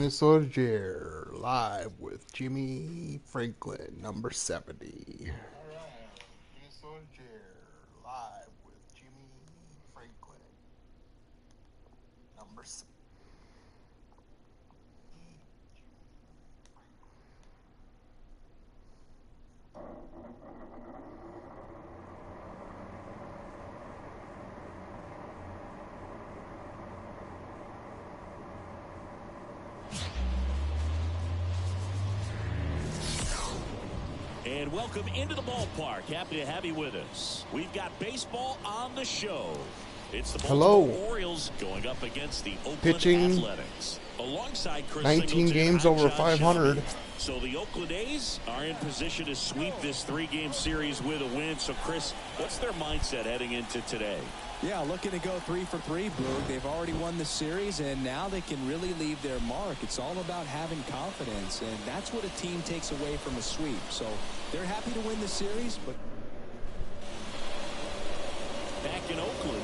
Minnesota Chair, live with Jimmie Franklin, number 70. All right, Minnesota Chair, live with Jimmie Franklin, number 70. And welcome into the ballpark. Happy to have you with us. We've got baseball on the show. It's the Baltimore Orioles going up against the Oakland Athletics. Alongside Chris 19 games over 500. So the Oakland A's are in position to sweep this three-game series with a win. So, Chris, what's their mindset heading into today? Yeah, looking to go 3 for 3, Boog. They've already won the series, and now they can really leave their mark. It's all about having confidence, and that's what a team takes away from a sweep. So they're happy to win the series, but back in Oakland,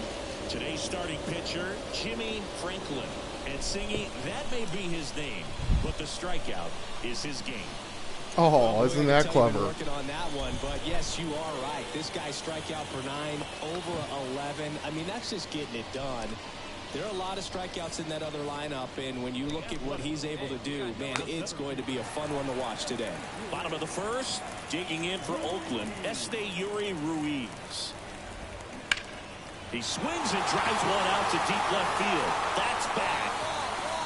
today's starting pitcher, Jimmie Franklin. And Singy, that may be his name, but the strikeout is his game. Oh, isn't that clever? Working on that one, but yes, you are right. This guy strikeout per 9, over 11. I mean, that's just getting it done. There are a lot of strikeouts in that other lineup, and when you look at what he's able to do, man, it's going to be a fun one to watch today. Bottom of the first, digging in for Oakland, Esteury Ruiz. He swings and drives one out to deep left field. That's back.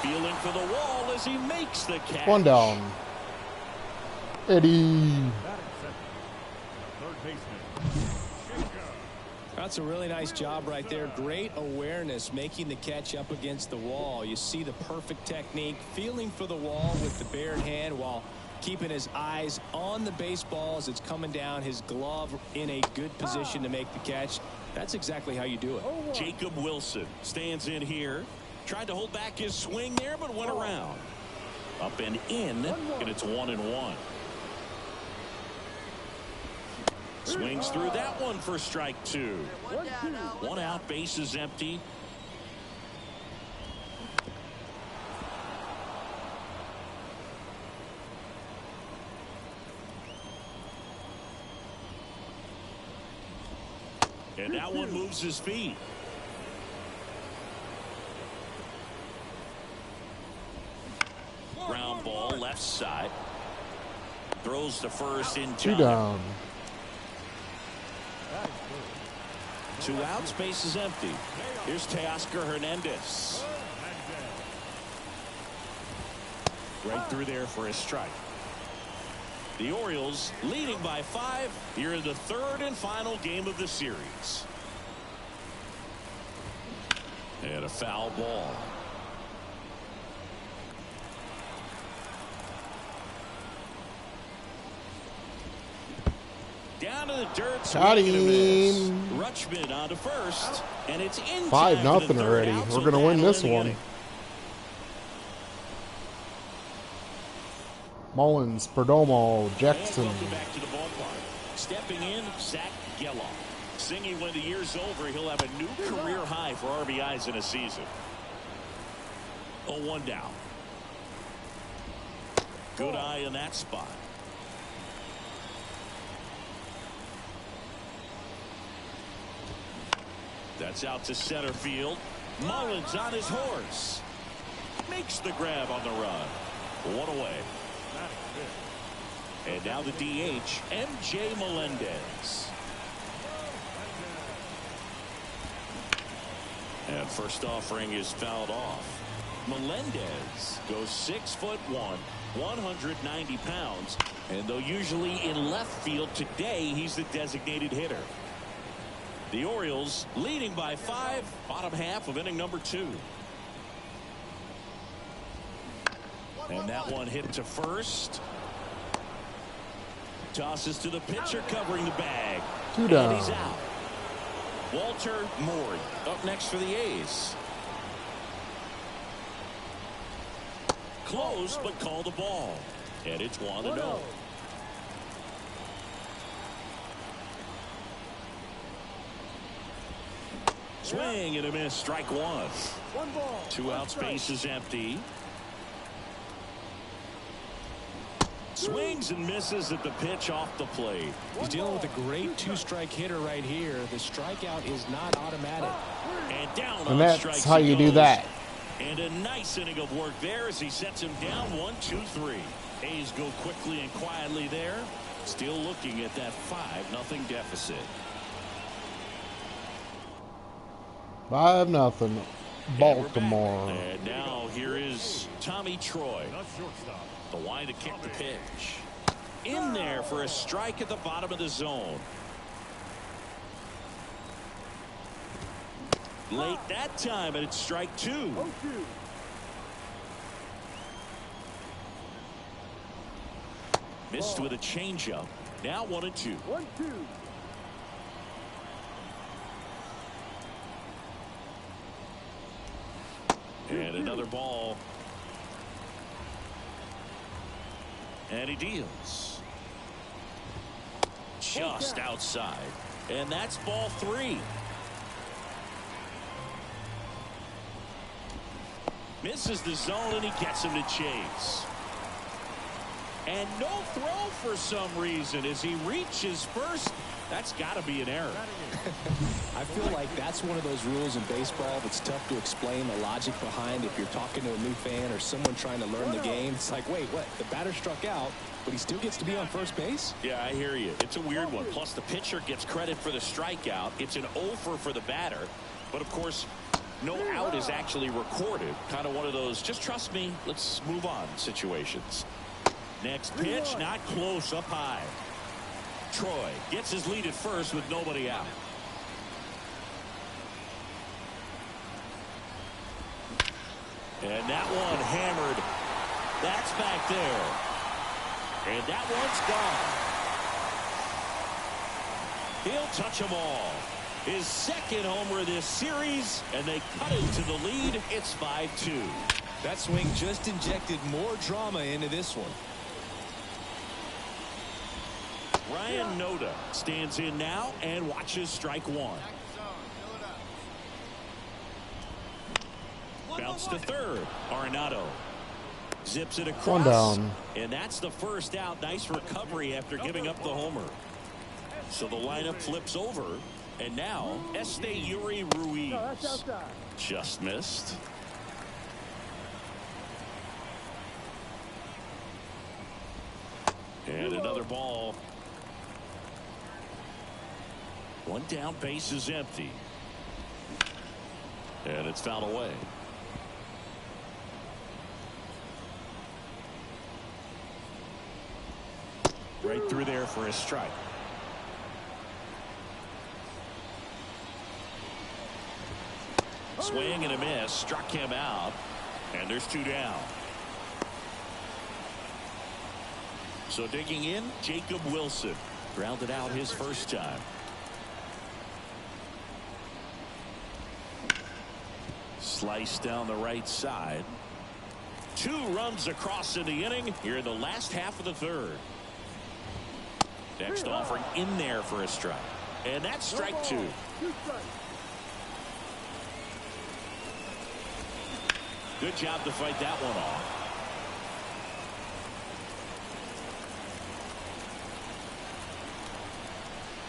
Feeling for the wall as he makes the catch. One down. Eddie. That's a really nice job right there. Great awareness, making the catch up against the wall. You see the perfect technique, feeling for the wall with the bared hand while keeping his eyes on the baseball as it's coming down, his glove in a good position to make the catch. That's exactly how you do it. Jacob Wilson stands in here. Tried to hold back his swing there, but went around. Up and in, and it's 1-1. Swings through that one for strike 2. One out, base is empty. And that one moves his feet. Ground ball left side. Throws to first in time. 2 down. 2 outs, base is empty. Here's Teoscar Hernandez. Right through there for a strike. The Orioles leading by 5 here in the 3rd and final game of the series. And a foul ball. Down to the dirt. Got him. Rutschman on to first, and it's in 5-0 already. We're going to win this one. Mullins, Perdomo, Jackson. Welcome back to the ballpark. Stepping in, Zach Geloff. Singing when the year's over, he'll have a new career high for RBIs in a season. 0-1 down. Good eye in that spot. That's out to center field. Mullins on his horse. Makes the grab on the run. 1 away. And now the DH, MJ Melendez. And first offering is fouled off. Melendez goes 6'1", 190 pounds. And though usually in left field, today he's the designated hitter. The Orioles leading by 5, bottom half of inning number 2. And that one hit to first. Tosses to the pitcher covering the bag. 2 down. And he's out. Walter Maury up next for the A's. Close, but call the ball. And it's 1-0. Swing and a miss. Strike 1. 2 outs, base is empty. Swings and misses at the pitch off the plate. He's dealing with a great two-strike hitter right here. The strikeout is not automatic. And down And on that's strikes how you do that. And a nice inning of work there as he sets him down 1-2-3. A's go quickly and quietly there. Still looking at that 5-0 deficit. 5-0. Baltimore. And now here is Tommy Troy. The line to kick the pitch. In there for a strike at the bottom of the zone. Late that time, and it's strike 2. Missed with a changeup. Now 1-2. And another ball. And he deals. Just outside. And that's ball 3. Misses the zone, and he gets him to chase. And no throw for some reason as he reaches first. That's got to be an error. I feel like that's one of those rules in baseball that's tough to explain the logic behind. If you're talking to a new fan or someone trying to learn the game, it's like, wait, what? The batter struck out, but he still gets to be on first base? Yeah, I hear you. It's a weird one. Plus, the pitcher gets credit for the strikeout. It's an over for the batter. But, of course, no out is actually recorded. Kind of one of those, just trust me, let's move on situations. Next pitch, not close, up high. Troy gets his lead at first with nobody out. And that one hammered. That's back there. And that one's gone. He'll touch them all. His second homer of this series, and they cut into the lead. It's 5-2. That swing just injected more drama into this one. Ryan Noda stands in now and watches strike 1. Bounce to third. Arenado zips it across. 1 down. And that's the first out. Nice recovery after giving up the homer. So the lineup flips over. And now Yuri Ruiz just missed. And another ball. One down, base is empty. And it's fouled away. Right through there for a strike. Swing and a miss. Struck him out. And there's 2 down. So digging in, Jacob Wilson. Grounded out his first time. Slice down the right side. 2 runs across in the inning here in the last half of the third. Next offering in there for a strike. And that's strike 2. Good job to fight that one off.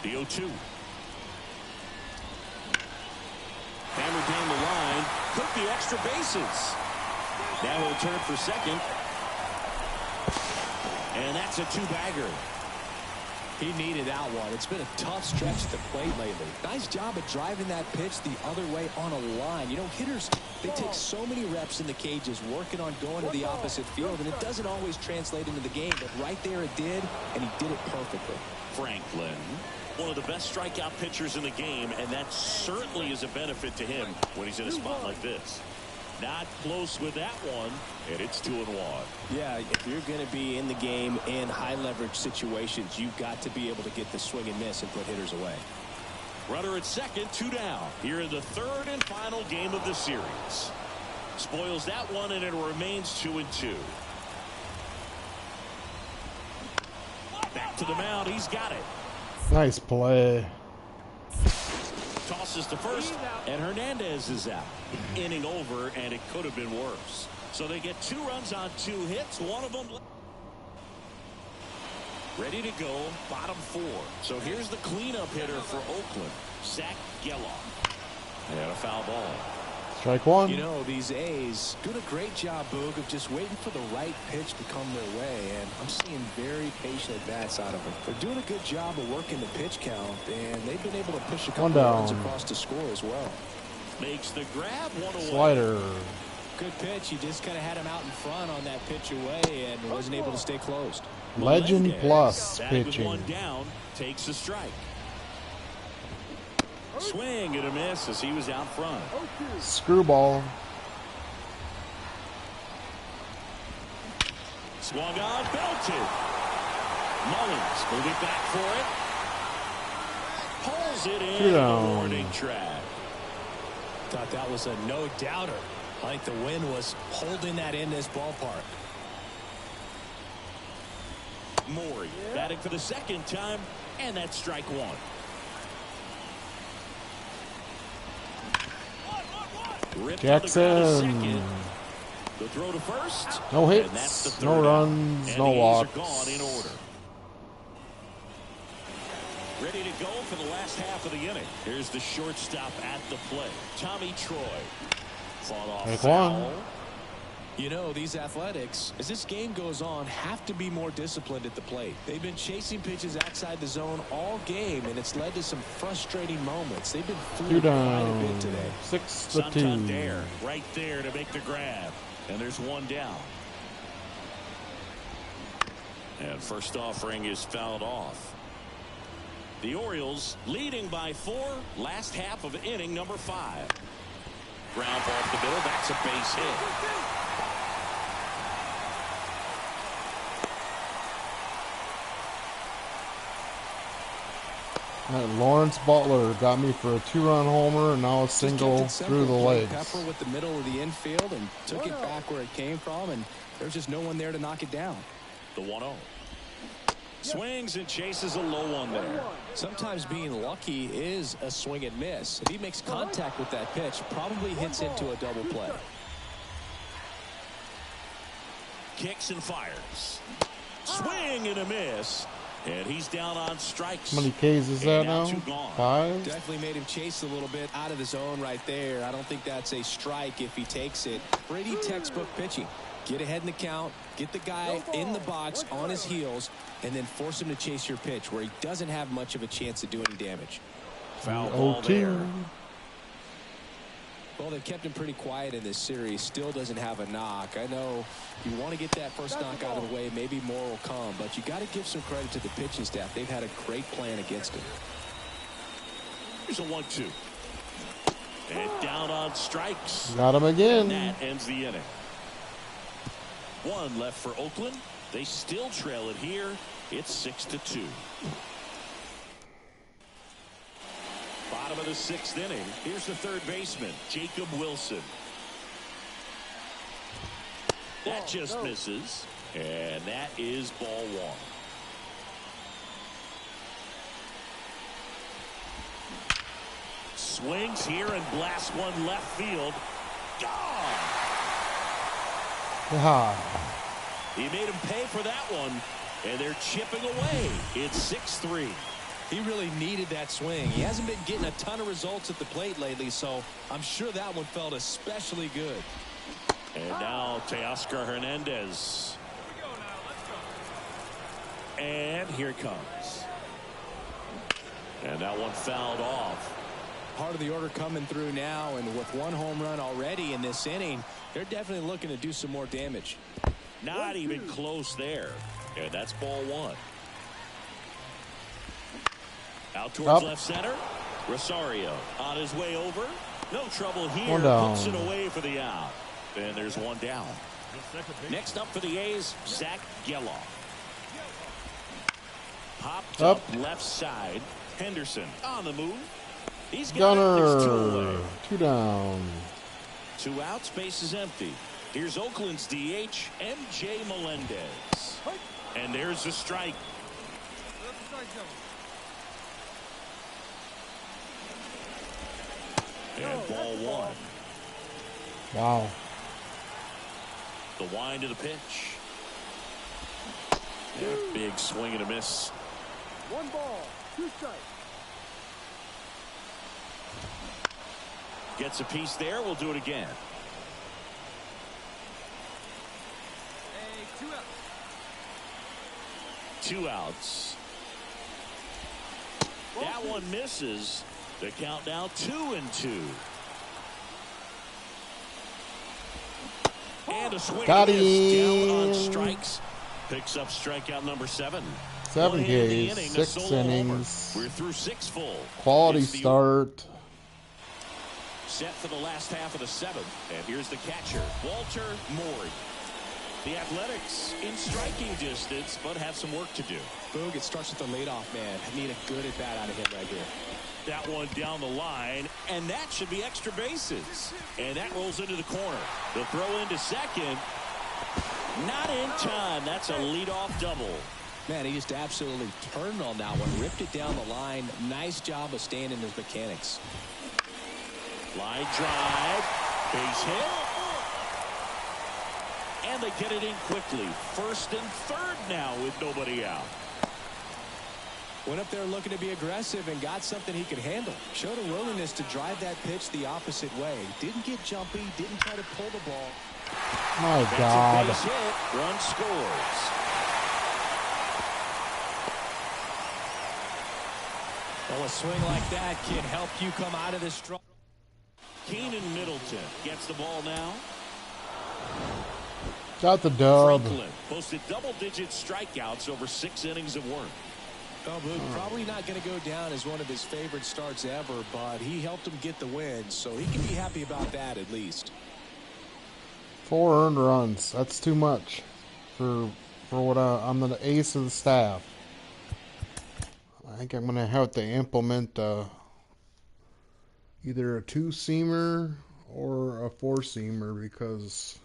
The 0-2. Hammered down the line. Took the extra bases. Now he'll turn for second. And that's a 2-bagger. He needed that one. It's been a tough stretch at the plate lately. Nice job at driving that pitch the other way on a line. You know, hitters, they take so many reps in the cages working on going to the opposite field, and it doesn't always translate into the game. But right there it did, and he did it perfectly. Franklin, one of the best strikeout pitchers in the game, and that certainly is a benefit to him when he's in a spot like this. Not close with that one, and it's 2-1. Yeah, if you're going to be in the game in high leverage situations, you've got to be able to get the swing and miss and put hitters away. Runner at second, 2 down. Here in the third and final game of the series. Spoils that one, and it remains 2-2. Back to the mound. He's got it. Nice play. Tosses to first, and Hernandez is out. Inning over, and it could have been worse. So they get 2 runs on 2 hits. One of them. Ready to go, bottom 4. So here's the cleanup hitter for Oakland, Zach Geloff. And a foul ball. Strike one. You know, these A's doing a great job, Boog, of just waiting for the right pitch to come their way, and I'm seeing very patient at-bats out of them. They're doing a good job of working the pitch count, and they've been able to push a couple of runs across the score as well. Makes the grab, 1 away. Slider. Good pitch. He just kind of had him out in front on that pitch away and wasn't able to stay closed. Legend plus pitching. One down, takes a strike. Swing and a miss as he was out front. Screwball. Swung on, belted. Mullins moving back for it. Pulls it in. A warning track. Thought that was a no-doubter. Like the wind was holding that in this ballpark. Morey batting for the second time, and that's strike 1. Jackson. The throw to first. No hits, no runs, no walks. Gone in order. Ready to go for the last half of the inning. Here's the shortstop at the plate, Tommy Troy. Fought off foul. You know, these Athletics, as this game goes on, have to be more disciplined at the plate. They've been chasing pitches outside the zone all game, and it's led to some frustrating moments. They've been fooled quite a bit today. 6-2. Santander right there to make the grab. And there's one down. And first offering is fouled off. The Orioles leading by 4, last half of inning number 5. Ground ball up the middle, that's a base hit. Lawrence Butler got me for a 2-run homer, and now a single through the legs. Pepper with the middle of the infield and took it back where it came from, and there's just no one there to knock it down. The 1-0. Swings and chases a low one there. Sometimes being lucky is a swing and miss. If he makes contact with that pitch, probably hits into a double play. Kicks and fires. Swing and a miss. And he's down on strikes. How many Ks is that now? 5? Definitely made him chase a little bit out of the zone right there. I don't think that's a strike if he takes it. Pretty textbook pitching. Get ahead in the count, get the guy in the box on his heels, and then force him to chase your pitch where he doesn't have much of a chance to do any damage. Foul ball there. Well, they've kept him pretty quiet in this series. Still doesn't have a knock. I know you want to get that first knock out of the way. Maybe more will come, but you got to give some credit to the pitching staff. They've had a great plan against him. Here's a 1-2. And down on strikes. Got him again. And that ends the inning. 1 left for Oakland. They still trail it here. It's 6-2. Bottom of the 6th inning. Here's the third baseman, Jacob Wilson. That just misses. And that is ball 1. Swings here and blasts one left field. Gone! He made him pay for that one, and they're chipping away. It's 6-3. He really needed that swing. He hasn't been getting a ton of results at the plate lately, so I'm sure that one felt especially good. And now Teoscar Hernandez. And here it comes. And that one fouled off. Part of the order coming through now, and with 1 home run already in this inning, they're definitely looking to do some more damage. Not even close there. And that's ball 1. Out towards left center. Rosario on his way over. No trouble here. Puts it away for the out. And there's one down. Next up for the A's, Zach Geloff. Popped up left side. Henderson on the move. He's got it. There's 2 away. 2 down. 2 out. Space is empty. Here's Oakland's DH, M.J. Melendez. And there's the strike. And ball 1. Wow. The wind of the pitch. Yeah, big swing and a miss. 1 ball, 2 strikes. Gets a piece there. We'll do it again. 2 outs. 2 outs. That one misses. The count now 2-2. And a swing Got and a miss. Down on him. strikes. Picks up strikeout number 7. 7 One hit in the Ks, inning, a 6 solo homer. innings. We're through 6 full. Quality It's the start. set for the last half of the 7th. And here's the catcher, Walter Moore. The Athletics in striking distance, but have some work to do. Boog, it starts with the leadoff man. Need a good at bat out of him right here. That one down the line, and that should be extra bases. And that rolls into the corner. The throw into second. Not in time. That's a leadoff double. Man, he just absolutely turned on that one. Ripped it down the line. Nice job of staying in his mechanics. Line drive. Base hit. And they get it in quickly. First and third now with nobody out. Went up there looking to be aggressive and got something he could handle. Showed a willingness to drive that pitch the opposite way. Didn't get jumpy. Didn't try to pull the ball. My That's God. a base hit. Run scores. Well, a swing like that can help you come out of this struggle. Keenan Middleton gets the ball now. Got the dub. Franklin posted double-digit strikeouts over 6 innings of work. Oh, Boog, probably not going to go down as one of his favorite starts ever, but he helped him get the win, so he can be happy about that at least. 4 earned runs. That's too much for what I'm the ace of the staff. I think I'm going to have to implement either a 2-seamer or a 4-seamer because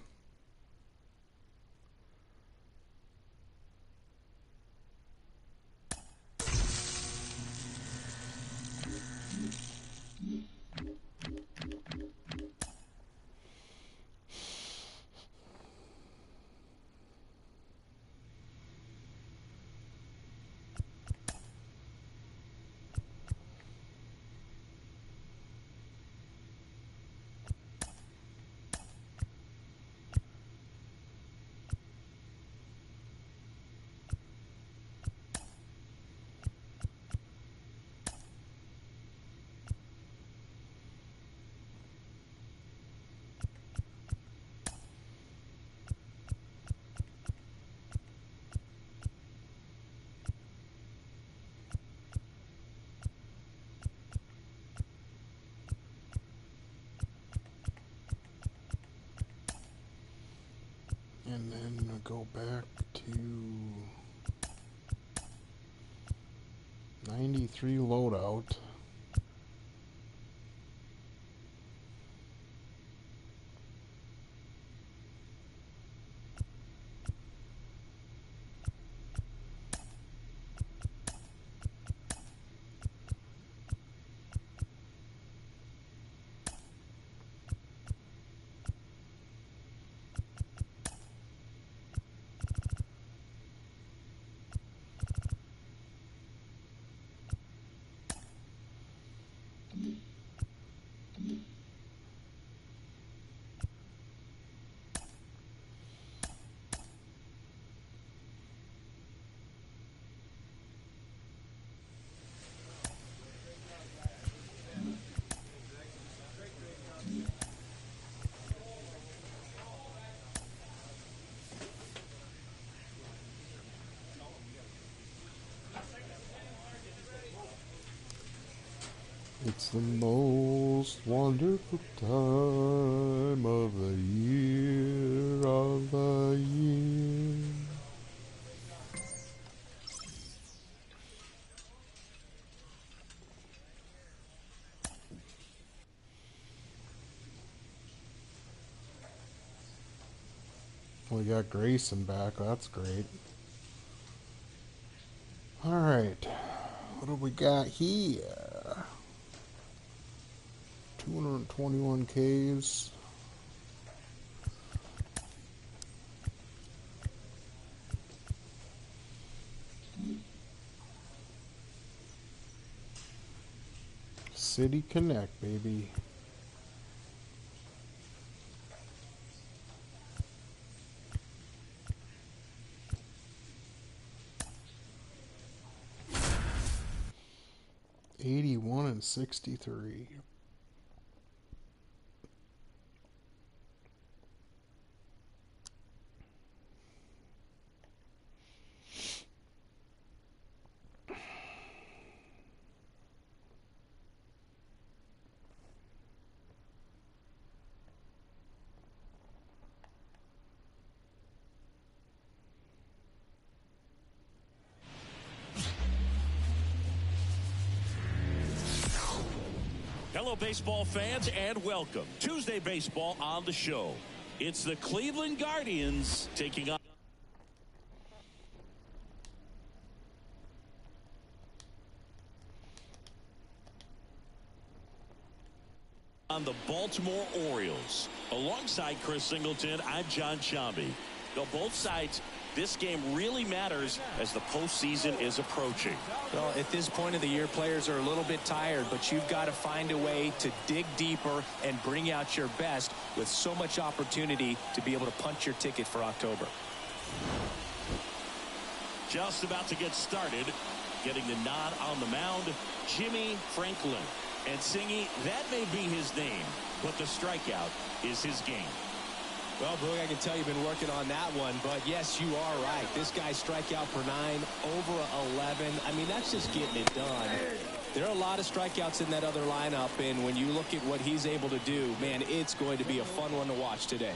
and then go back to 93 loadout. It's the most wonderful time of the year, We got Grayson back, that's great. Alright, what do we got here? 221 Ks. City Connect, baby. $81 and $63. Hello, baseball fans, and welcome. Tuesday Baseball on the show. It's the Cleveland Guardians taking on the Baltimore Orioles. Alongside Chris Singleton, I'm John Shambi. Now, both sides, this game really matters as the postseason is approaching. Well, at this point of the year, players are a little bit tired, but you've got to find a way to dig deeper and bring out your best with so much opportunity to be able to punch your ticket for October. Just about to get started, getting the nod on the mound, Jimmie Franklin. And Singy, that may be his name, but the strikeout is his game. Well, Boog, I can tell you've been working on that one, but yes, you are right. This guy strikeout per 9, over 11. I mean, that's just getting it done. There are a lot of strikeouts in that other lineup, and when you look at what he's able to do, man, it's going to be a fun one to watch today.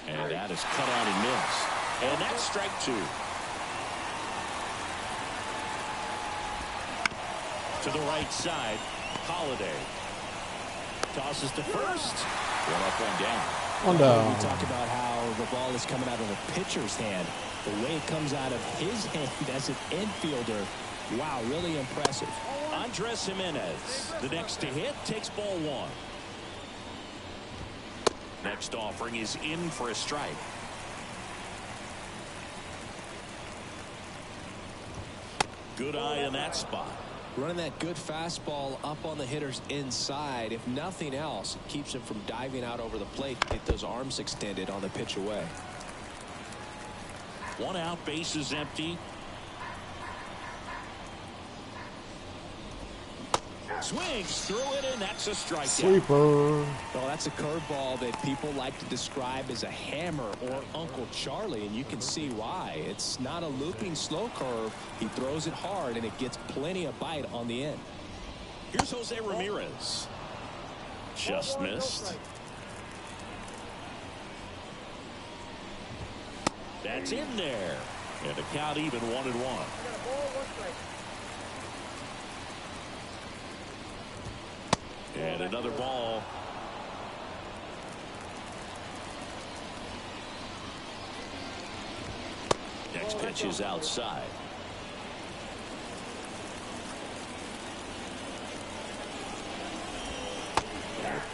And that is cut out and missed. And that's strike 2. To the right side, Holiday tosses to first. One up, one down. One down. We talk about how the ball is coming out of the pitcher's hand. The way it comes out of his hand as an infielder, wow, really impressive. Andres Jimenez, the next to hit, takes ball 1. Next offering is in for a strike. Good eye in that spot. Running that good fastball up on the hitter's inside. If nothing else, it keeps him from diving out over the plate to get those arms extended on the pitch away. 1 out, base is empty. Swings through it, and that's a strikeout. Sleeper. Well, that's a curveball that people like to describe as a hammer or Uncle Charlie, and you can see why. It's not a looping slow curve. He throws it hard, and it gets plenty of bite on the end. Here's Jose Ramirez. Just missed. That's in there. And the count even 1-1. And another ball. Next pitch is outside.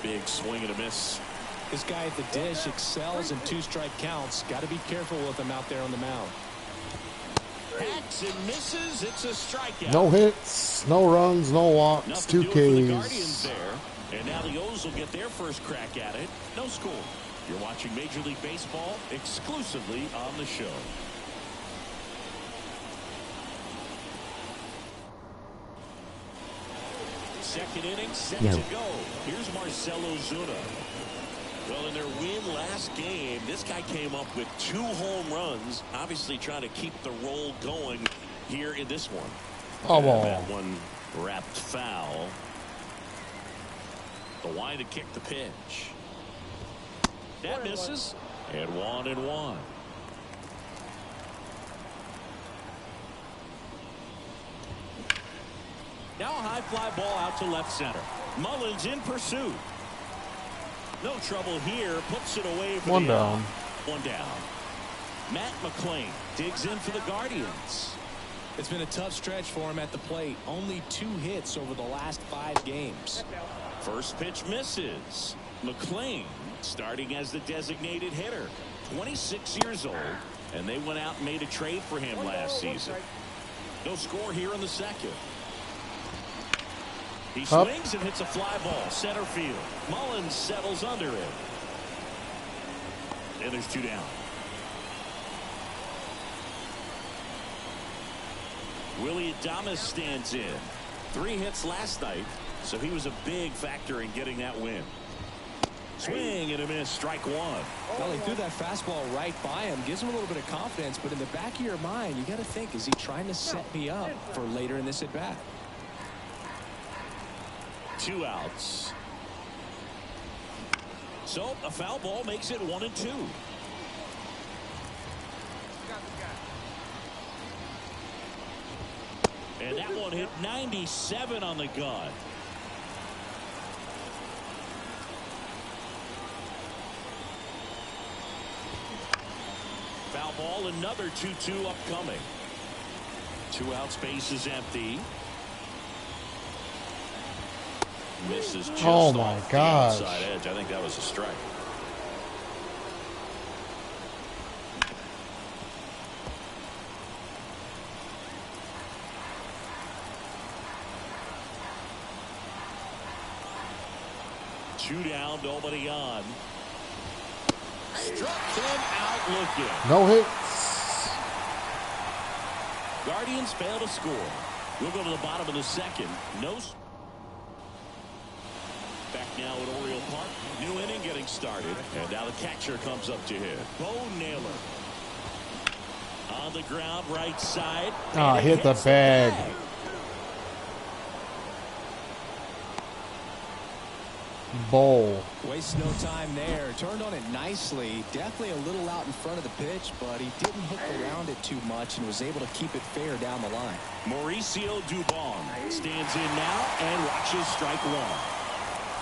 Big swing and a miss. This guy at the dish excels in 2-strike counts. Got to be careful with him out there on the mound. Hacks and misses. It's a strikeout. No hits, no runs, no walks, Nothing 2 to do it for the Ks. Guardians there. And now the O's will get their first crack at it. No score. You're watching Major League Baseball exclusively on the show. Second inning set to go. Here's Marcell Ozuna. Well, in their win last game, this guy came up with 2 home runs, obviously trying to keep the roll going here in this one. Oh, that one wrapped foul. The line to kick the pitch. That misses. And 1-1. Now a high fly ball out to left center. Mullins in pursuit. No trouble here. Puts it away for 1 the down. out. 1 down. Matt McClain digs in for the Guardians. It's been a tough stretch for him at the plate. Only 2 hits over the last 5 games. First pitch misses. McClain starting as the designated hitter. 26 years old. And they went out and made a trade for him last season. No score here in the second. He swings and hits a fly ball center field. Mullins settles under it. And there's 2 down. Willie Adames stands in. 3 hits last night, so he was a big factor in getting that win. Swing and a miss, strike 1. Well, he threw that fastball right by him, gives him a little bit of confidence, but in the back of your mind, you got to think, is he trying to set me up for later in this at bat? 2 outs. So a foul ball makes it 1-2. And that one hit 97 on the gun. Foul ball, another 2-2 upcoming. 2 outs, base is empty. Misses just oh my off gosh. the outside edge. I think that was a strike. Two down, nobody on. Struck him out looking. No hits. Guardians fail to score. We'll go to the bottom of the second. No. Back now at Oriole Park. New inning getting started. And now the catcher comes up to hit. Bo Naylor. On the ground, right side. Ah, hit the bag. Bowl. Waste no time there. Turned on it nicely. Definitely a little out in front of the pitch, but he didn't hook around it too much and was able to keep it fair down the line. Mauricio Dubon stands in now and watches strike 1.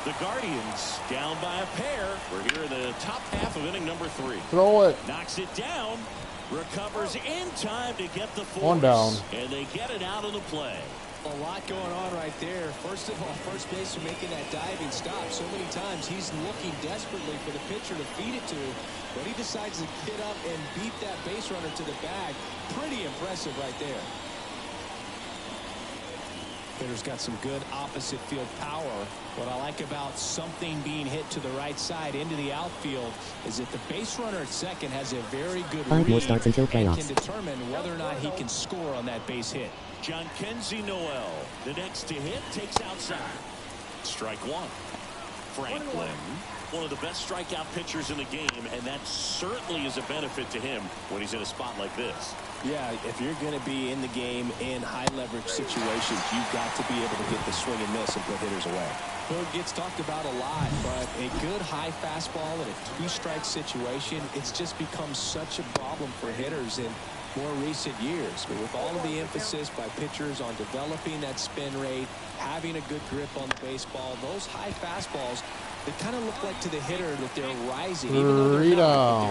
The Guardians down by a pair. We're here in the top half of inning number 3. Throw it. Knocks it down. Recovers in time to get the force. 1 down. And they get it out of the play. A lot going on right there. First of all, first baseman making that diving stop. So many times he's looking desperately for the pitcher to feed it to, but he decides to get up and beat that base runner to the bag. Pretty impressive right there. Hitter's got some good opposite field power. What I like about something being hit to the right side into the outfield is that the base runner at second has a very good read more starts until and playoffs. can determine whether or not he can score on that base hit. Jhonkensy Noel, the next to hit, takes outside. Strike 1. Franklin, one of the best strikeout pitchers in the game, and that certainly is a benefit to him when he's in a spot like this. Yeah, if you're going to be in the game in high leverage situations, you've got to be able to get the swing and miss and put hitters away. Well, it gets talked about a lot, but a good high fastball in a 2-strike situation, it's just become such a problem for hitters in more recent years. But with all of the emphasis by pitchers on developing that spin rate, having a good grip on the baseball, those high fastballs, they kind of look like to the hitter that they're rising. Even though they're not.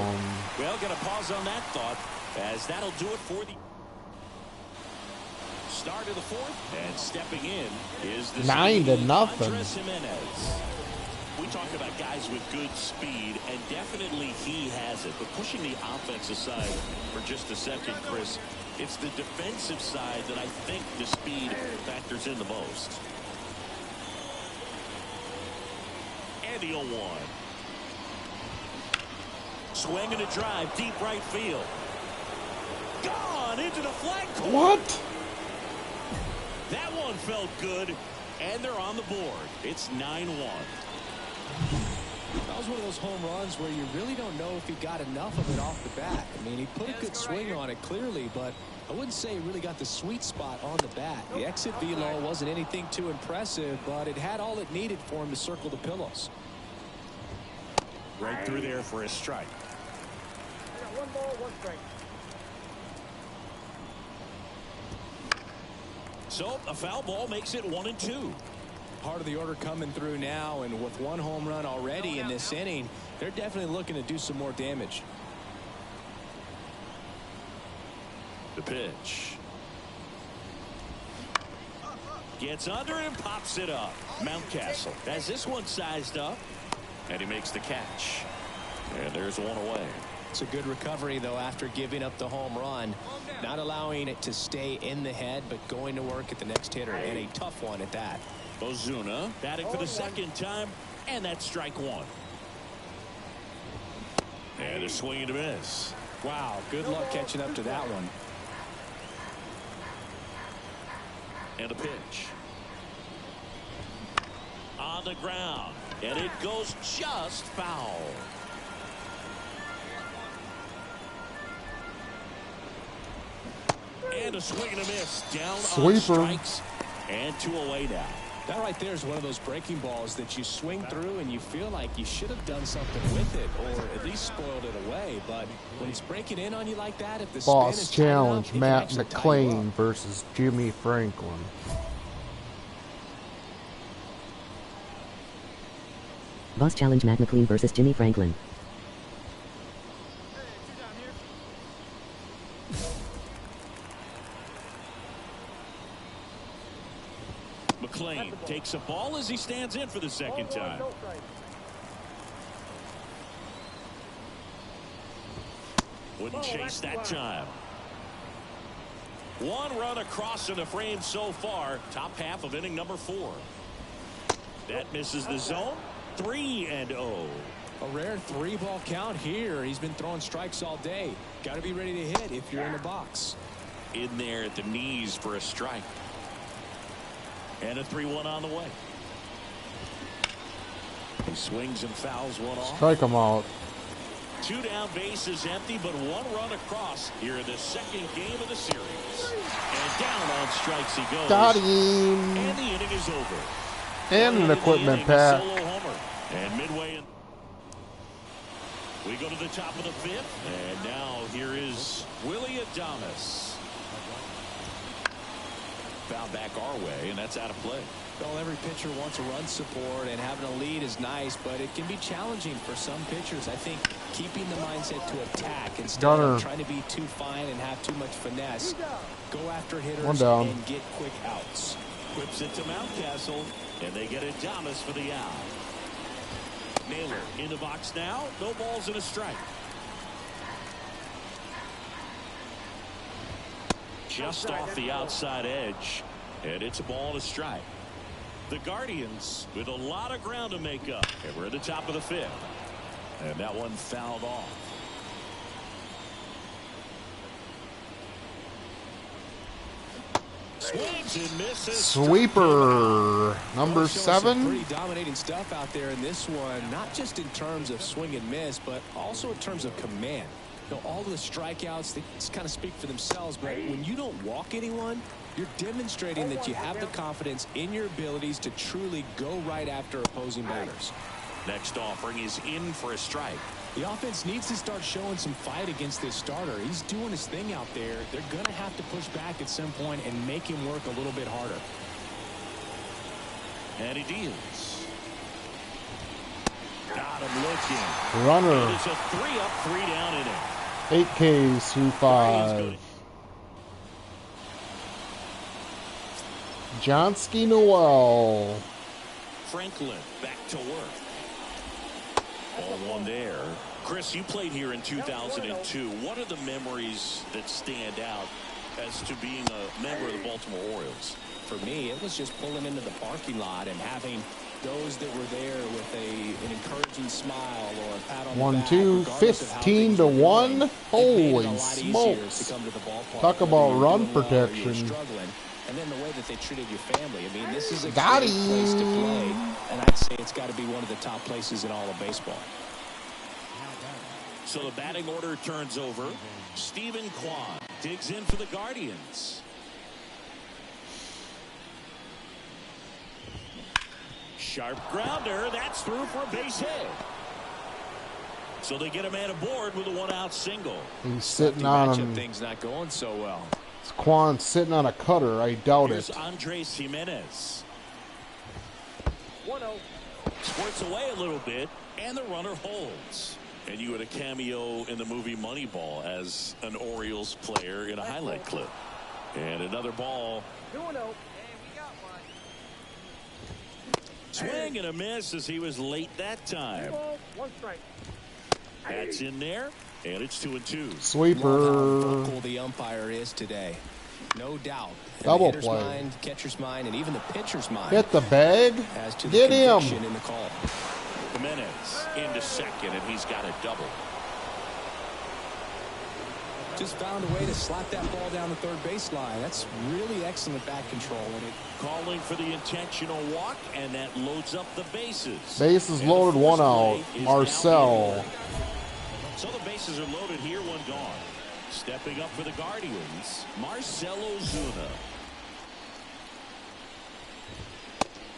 Well, going to pause on that thought, as that'll do it for the start of the 4th. And stepping in is the 9-0. Andres Jimenez. We talk about guys with good speed, and definitely he has it. But pushing the offense aside for just a second, Chris, it's the defensive side that I think the speed factors in the most. And the 0-1. Swing and a drive, deep right field. Gone into the flagpole. What? That one felt good, and they're on the board. It's 9-1. That was one of those home runs where you really don't know if he got enough of it off the bat. I mean, he put a good swing on it clearly, but I wouldn't say he really got the sweet spot on the bat. The exit velo wasn't anything too impressive, but it had all it needed for him to circle the pillows. Right through there for a strike. I got 1 ball, 1 strike. So a foul ball makes it 1-2. Part of the order coming through now, and with 1 home run already in this inning, they're definitely looking to do some more damage. The pitch. Gets under and pops it up. Mountcastle has this one sized up, and he makes the catch. And there's 1 away. It's a good recovery, though, after giving up the home run. Not allowing it to stay in the head, but going to work at the next hitter, and a tough one at that. Ozuna batting for the second time, and that's strike one. And a swing and a miss. Wow, good luck catching up to that one. And a pitch. On the ground, and it goes just foul. And a swing and a miss. Down on strikes, and 2 away now. That right there is one of those breaking balls that you swing through and you feel like you should have done something with it or at least spoiled it away. But when it's breaking in on you like that, if the Boss spin is challenge, enough, Matt McClain versus Jimmie Franklin. Boss challenge, Matt McClain versus Jimmie Franklin. McClain takes a ball as he stands in for the second time. Wouldn't chase that time. 1 run across in the frame so far. Top half of inning number 4. That misses the zone. 3-0. A rare 3-ball count here. He's been throwing strikes all day. Got to be ready to hit if you're in the box. In there at the knees for a strike. And a 3-1 on the way. He swings and fouls one off. Strike him out. 2 down, bases empty, but 1 run across here in the second game of the series. And down on strikes he goes. Got him. And the inning is over. And an equipment pack. Solo homer. And midway in, we go to the top of the 5th. And now here is Willie Adames. Foul back our way, and that's out of play. Well, every pitcher wants a run support, and having a lead is nice, but it can be challenging for some pitchers. I think keeping the mindset to attack instead of trying to be too fine and have too much finesse. Go after hitters and get quick outs. Whips it to Mountcastle, and they get Adames for the out. Naylor in the box now. No balls and a strike. Just off the outside edge, and it's a ball and a strike. The Guardians with a lot of ground to make up, and we're at the top of the 5th, and that one fouled off. Swings and misses. Sweeper number 7. Pretty dominating stuff out there in this one, not just in terms of swing and miss, but also in terms of command. You know, all the strikeouts, they just kind of speak for themselves, but when you don't walk anyone, you're demonstrating that you have the confidence in your abilities to truly go right after opposing batters. Next offering is in for a strike. The offense needs to start showing some fight against this starter. He's doing his thing out there. They're going to have to push back at some point and make him work a little bit harder. And he deals. Got him looking. Runner. It's a 3-up, 3-down inning. 8 Ks through 5. Johnsky Noel. Franklin back to work. Ball 1 there. Chris, you played here in 2002. What are the memories that stand out as to being a member of the Baltimore Orioles? For me, it was just pulling into the parking lot and having those that were there with an encouraging smile or a pat on the back. 1-2, 15-1. Holy smokes. Talk about run protection. And then the way that they treated your family. I mean, this is a Got great place to play. And I'd say it's got to be one of the top places in all of baseball. So the batting order turns over. Stephen Kwan digs in for the Guardians. Sharp grounder. That's through for a base hit. So they get a man aboard with a 1-out single. He's sitting on things not going so well. Quan sitting on a cutter. I doubt Here's it. Andres Jimenez. 1-0. Squirts away a little bit, and the runner holds. And you had a cameo in the movie Moneyball as an Orioles player in a highlight clip. And another ball. 2-0. Swing and a miss as he was late that time. 1 strike. That's in there, and it's 2-2. Sweeper. Love how vocal the umpire is today. No doubt. And Double the hitter's play. mind, catcher's mind, and even the pitcher's mind. Hit the bag. As to Get the him. conviction in the call. Jimenez into second, and he's got a double. Just found a way to slap that ball down the third baseline. That's really excellent bat control. Calling for the intentional walk, and that loads up the bases. Bases And loaded, the one first out. play is Marcel. down. So the bases are loaded here, one gone. Stepping up for the Guardians, Marcell Ozuna.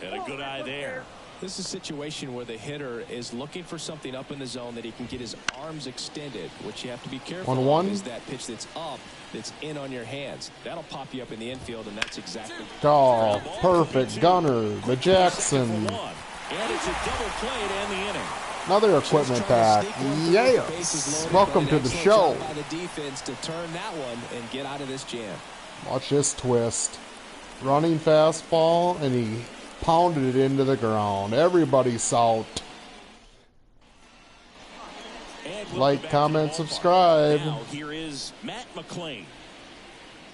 And a good eye there. This is a situation where the hitter is looking for something up in the zone that he can get his arms extended. What you have to be careful 1-1. of is that pitch that's up, that's in on your hands. That'll pop you up in the infield, and that's exactly. Oh, perfect gunner. The Jackson. And it's a double play to end the inning. Another equipment pack. Yes. Welcome to the show. By the defense to turn that one and get out of this jam. Watch this twist. Running fastball, and he pounded it into the ground. Everybody's out. Like, comment, subscribe. Now here is Matt McClain.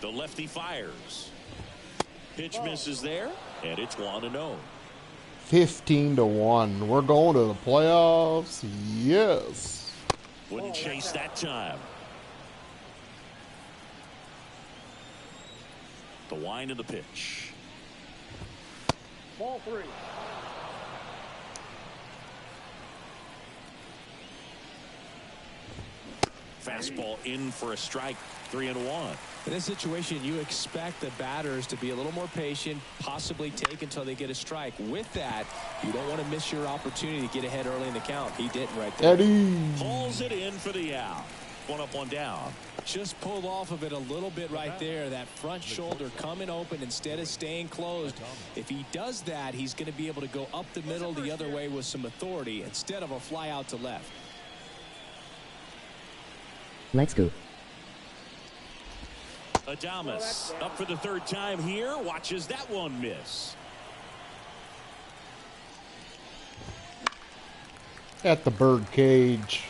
The lefty fires. Pitch misses there, and it's 1-0. 15-1. We're going to the playoffs. Yes. Wouldn't chase that time. The wind of the pitch. Ball 3. Fastball in for a strike. 3-1. In this situation, you expect the batters to be a little more patient, possibly take until they get a strike. With that, you don't want to miss your opportunity to get ahead early in the count. He didn't right there. Eddie. Pulls it in for the out. One up, one down. Just pulled off of it a little bit right there. That front shoulder coming open instead of staying closed. If he does that, he's going to be able to go up the middle the other way with some authority instead of a fly out to left. Let's go. Adames up for the third time here. Watches that one miss. At the bird cage.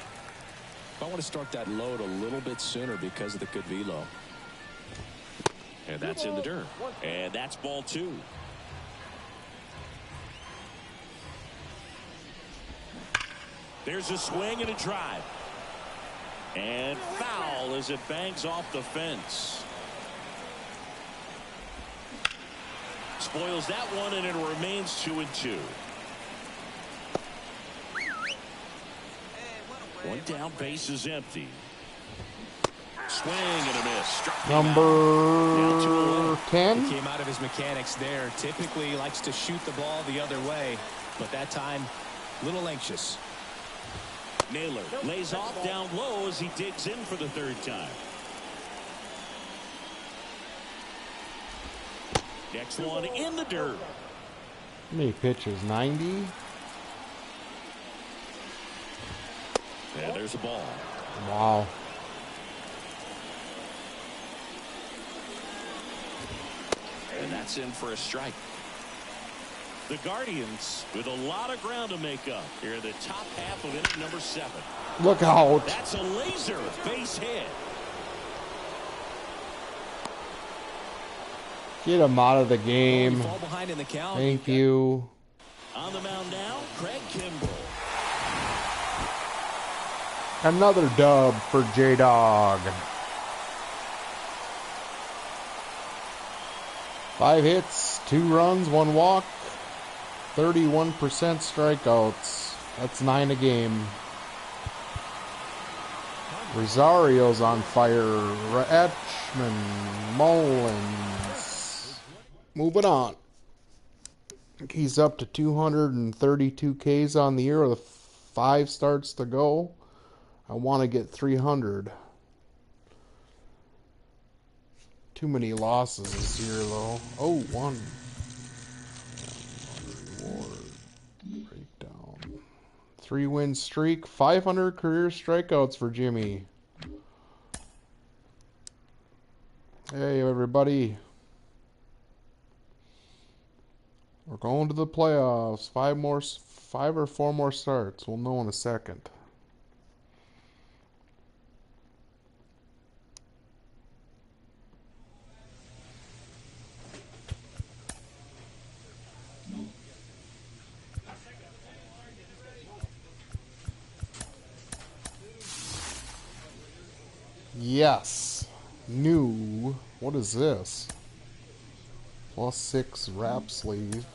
I want to start that load a little bit sooner because of the good velo. And that's in the dirt. And that's ball 2. There's a swing and a drive. And foul as it bangs off the fence. Spoils that one, and it remains 2-2. One down, base is empty. Swing and a miss. Struck Number 10. Came out of his mechanics there. Typically likes to shoot the ball the other way, but that time a little anxious. Naylor lays off down low as he digs in for the third time. Next one in the dirt. How many pitches? 90? Yeah, there's a ball. Wow. And that's in for a strike. The Guardians with a lot of ground to make up here in the top half of inning number 7. Look out. That's a laser base hit. Get him out of the game. Fall behind in the count. Thank you. On the mound now, Craig Kimbrell. Another dub for J-Dog. 5 hits, 2 runs, 1 walk, 31% strikeouts. That's 9 a game. Rosario's on fire. Etchman, Mullins. Moving on. He's up to 232 Ks on the year with 5 starts to go. I want to get 300. Too many losses this year, though. Oh, 1. Reward. Breakdown. 3-win streak. 500 career strikeouts for Jimmy. Hey, everybody. We're going to the playoffs. 5 or 4 more starts. We'll know in a second. Yes. New. What is this? +6 wrap sleeve.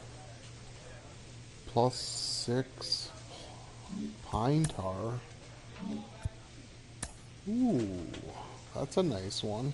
+6 pine tar. Ooh, that's a nice one.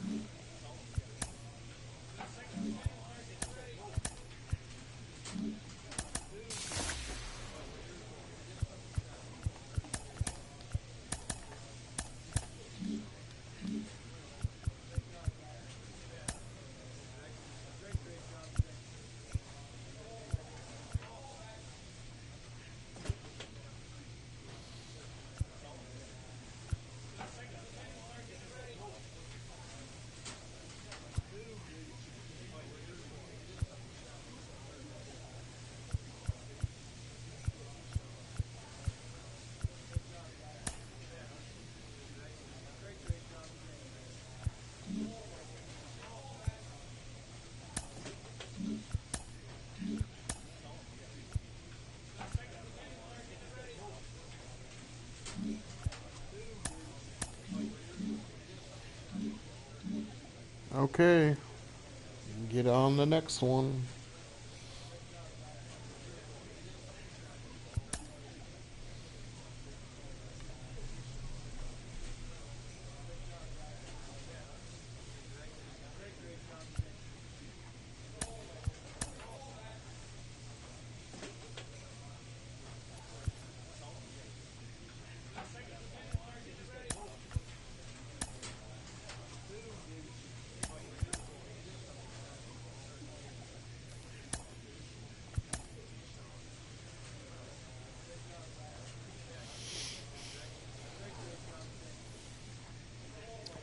Okay, get on the next one.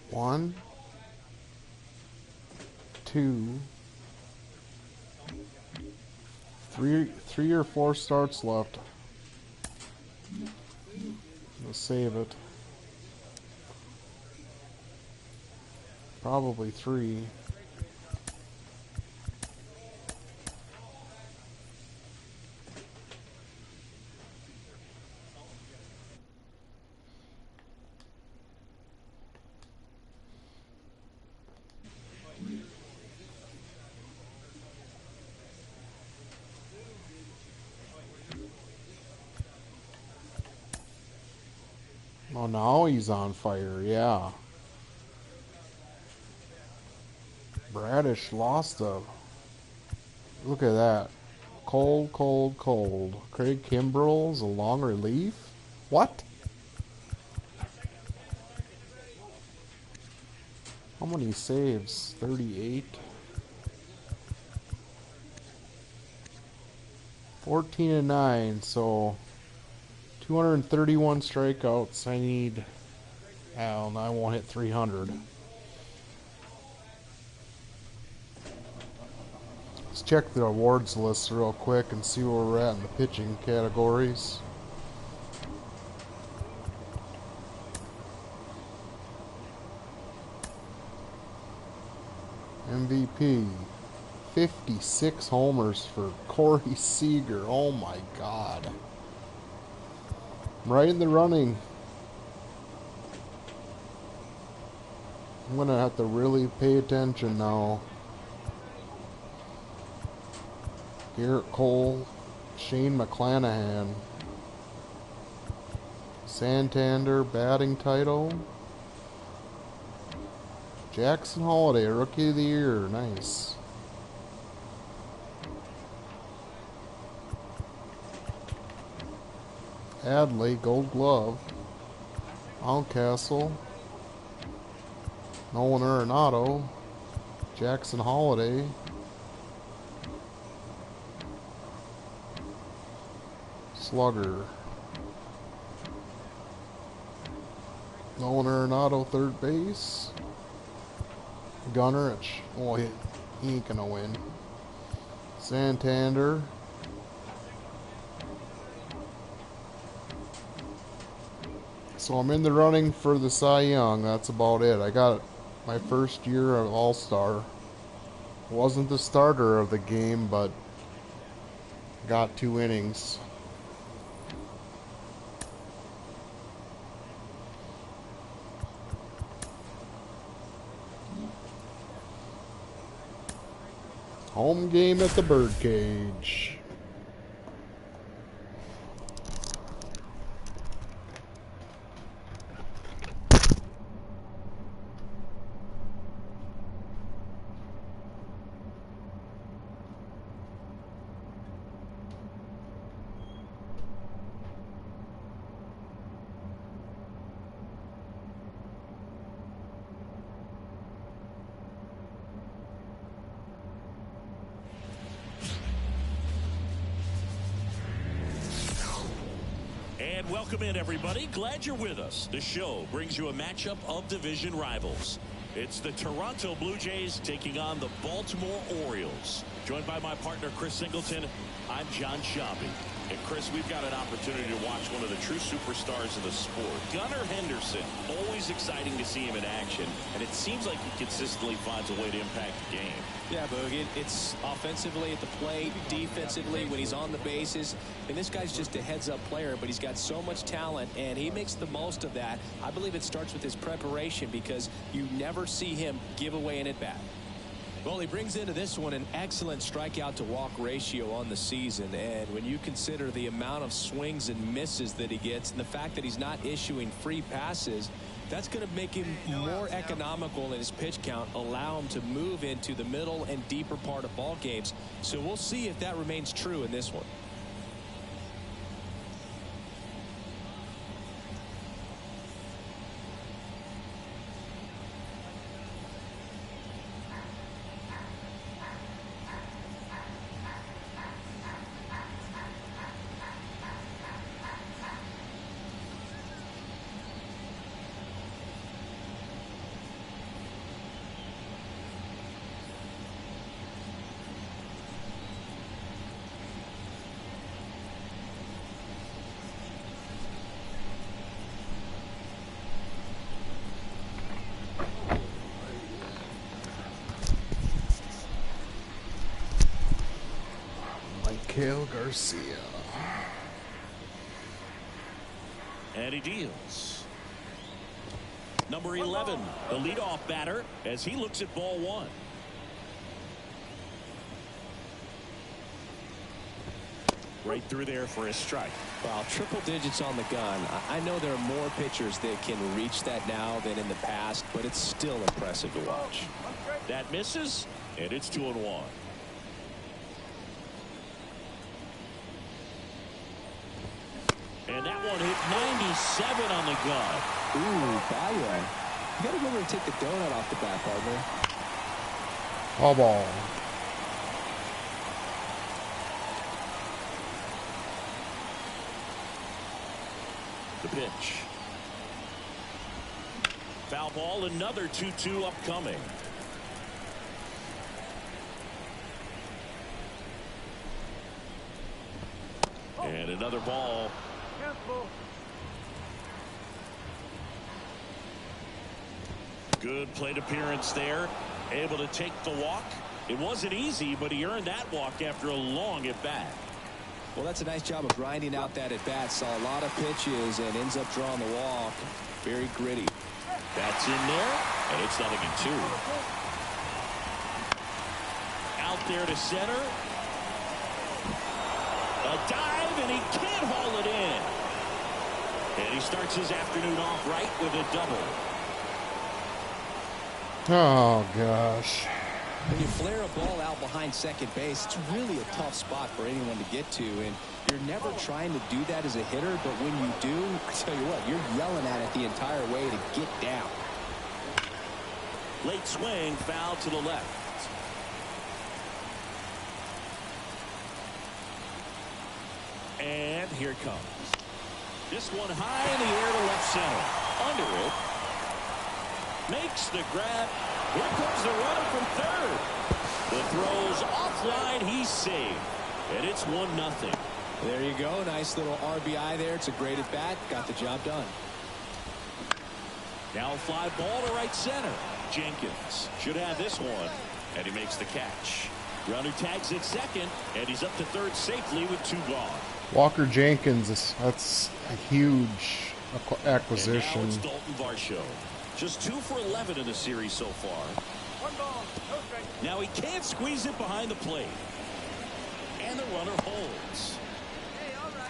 One, two, three or four starts left. Let's save it. Probably three. Oh, now he's on fire, yeah. Bradish lost a... Look at that. Cold, cold, cold. Craig Kimbrell's a long relief? What? How many saves? 38? 14-9, so 231 strikeouts. I need... Well, I won't hit 300. Let's check the awards list real quick and see where we're at in the pitching categories. MVP. 56 homers for Corey Seager. Oh my God. I'm right in the running. I'm going to have to really pay attention now. Garrett Cole, Shane McClanahan, Santander batting title, Jackson Holiday, Rookie of the Year, nice. Adley, Gold Glove, Mountcastle, Nolan Arenado, Jackson Holiday, Slugger, Nolan Arenado, third base, Gunner, oh, he ain't gonna win. Santander, so I'm in the running for the Cy Young. That's about it. I got my first year of All-Star. Wasn't the starter of the game, but got 2 innings. Home game at the Birdcage. And welcome in, everybody. Glad you're with us. The show brings you a matchup of division rivals. It's the Toronto Blue Jays taking on the Baltimore Orioles. Joined by my partner, Chris Singleton, I'm John Shabby. And Chris, we've got an opportunity to watch one of the true superstars of the sport. Gunnar Henderson, always exciting to see him in action. And it seems like he consistently finds a way to impact the game. Yeah, Boog, it's offensively at the plate, defensively when he's on the bases. And this guy's just a heads-up player, but he's got so much talent, and he makes the most of that. I believe it starts with his preparation because you never see him give away an at-bat. Well, he brings into this one an excellent strikeout-to-walk ratio on the season. And when you consider the amount of swings and misses that he gets and the fact that he's not issuing free passes, that's going to make him more economical in his pitch count, allow him to move into the middle and deeper part of ball games. So we'll see if that remains true in this one. Kale Garcia. And he deals. Number 11, the leadoff batter, as he looks at ball one. Right through there for a strike. Well, triple digits on the gun. I know there are more pitchers that can reach that now than in the past, but it's still impressive to watch. That misses, and it's 2-1. And that one hit 97 on the gun. Ooh, Baya. You got to remember to take the donut off the bat, partner. All ball. The pitch. Foul ball, another 2-2 upcoming. And another ball. Good plate appearance there. Able to take the walk. It wasn't easy, but he earned that walk after a long at-bat. Well, that's a nice job of grinding out that at-bat. Saw a lot of pitches and ends up drawing the walk. Very gritty. That's in there, and it's 0-2. Out there to center. A dive, and he can't haul it in. And he starts his afternoon off right with a double. Oh, gosh. When you flare a ball out behind second base, it's really a tough spot for anyone to get to. And you're never trying to do that as a hitter, but when you do, I tell you what, you're yelling at it the entire way to get down. Late swing, foul to the left. And here it comes. This one high in the air to left center. Under it. Makes the grab. Here comes the runner from third. The throw's offline. He's saved. And it's 1-0. There you go. Nice little RBI there. It's a great at bat. Got the job done. Now a fly ball to right center. Jenkins should have this one. And he makes the catch. Runner tags at second. And he's up to third safely with 2 gone. Walker Jenkins, that's a huge acquisition. And now it's Dalton Varsho. Just 2 for 11 in the series so far. 1 ball, no strike. Now he can't squeeze it behind the plate. And the runner holds.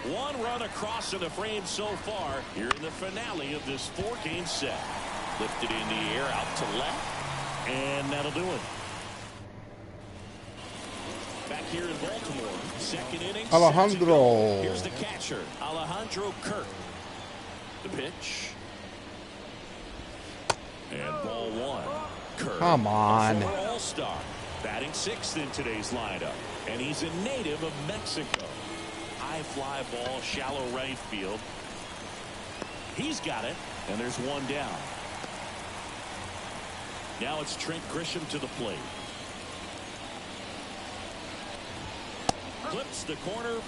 One run across in the frame so far here in the finale of this 4-game set. Lifted in the air out to left. And that'll do it. Back here in Baltimore, second inning. Alejandro. Here's the catcher, Alejandro Kirk. The pitch. And ball one. Kirk, Come on. a former All-Star, batting 6th in today's lineup. And he's a native of Mexico. High fly ball, shallow right field. He's got it, and there's one down. Now it's Trent Grisham to the plate. Clips the corner,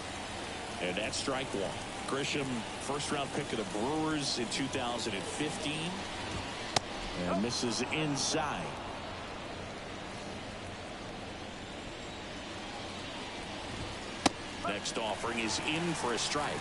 and that's strike one. Grisham, first-round pick of the Brewers in 2015, and misses inside. Next offering is in for a strike.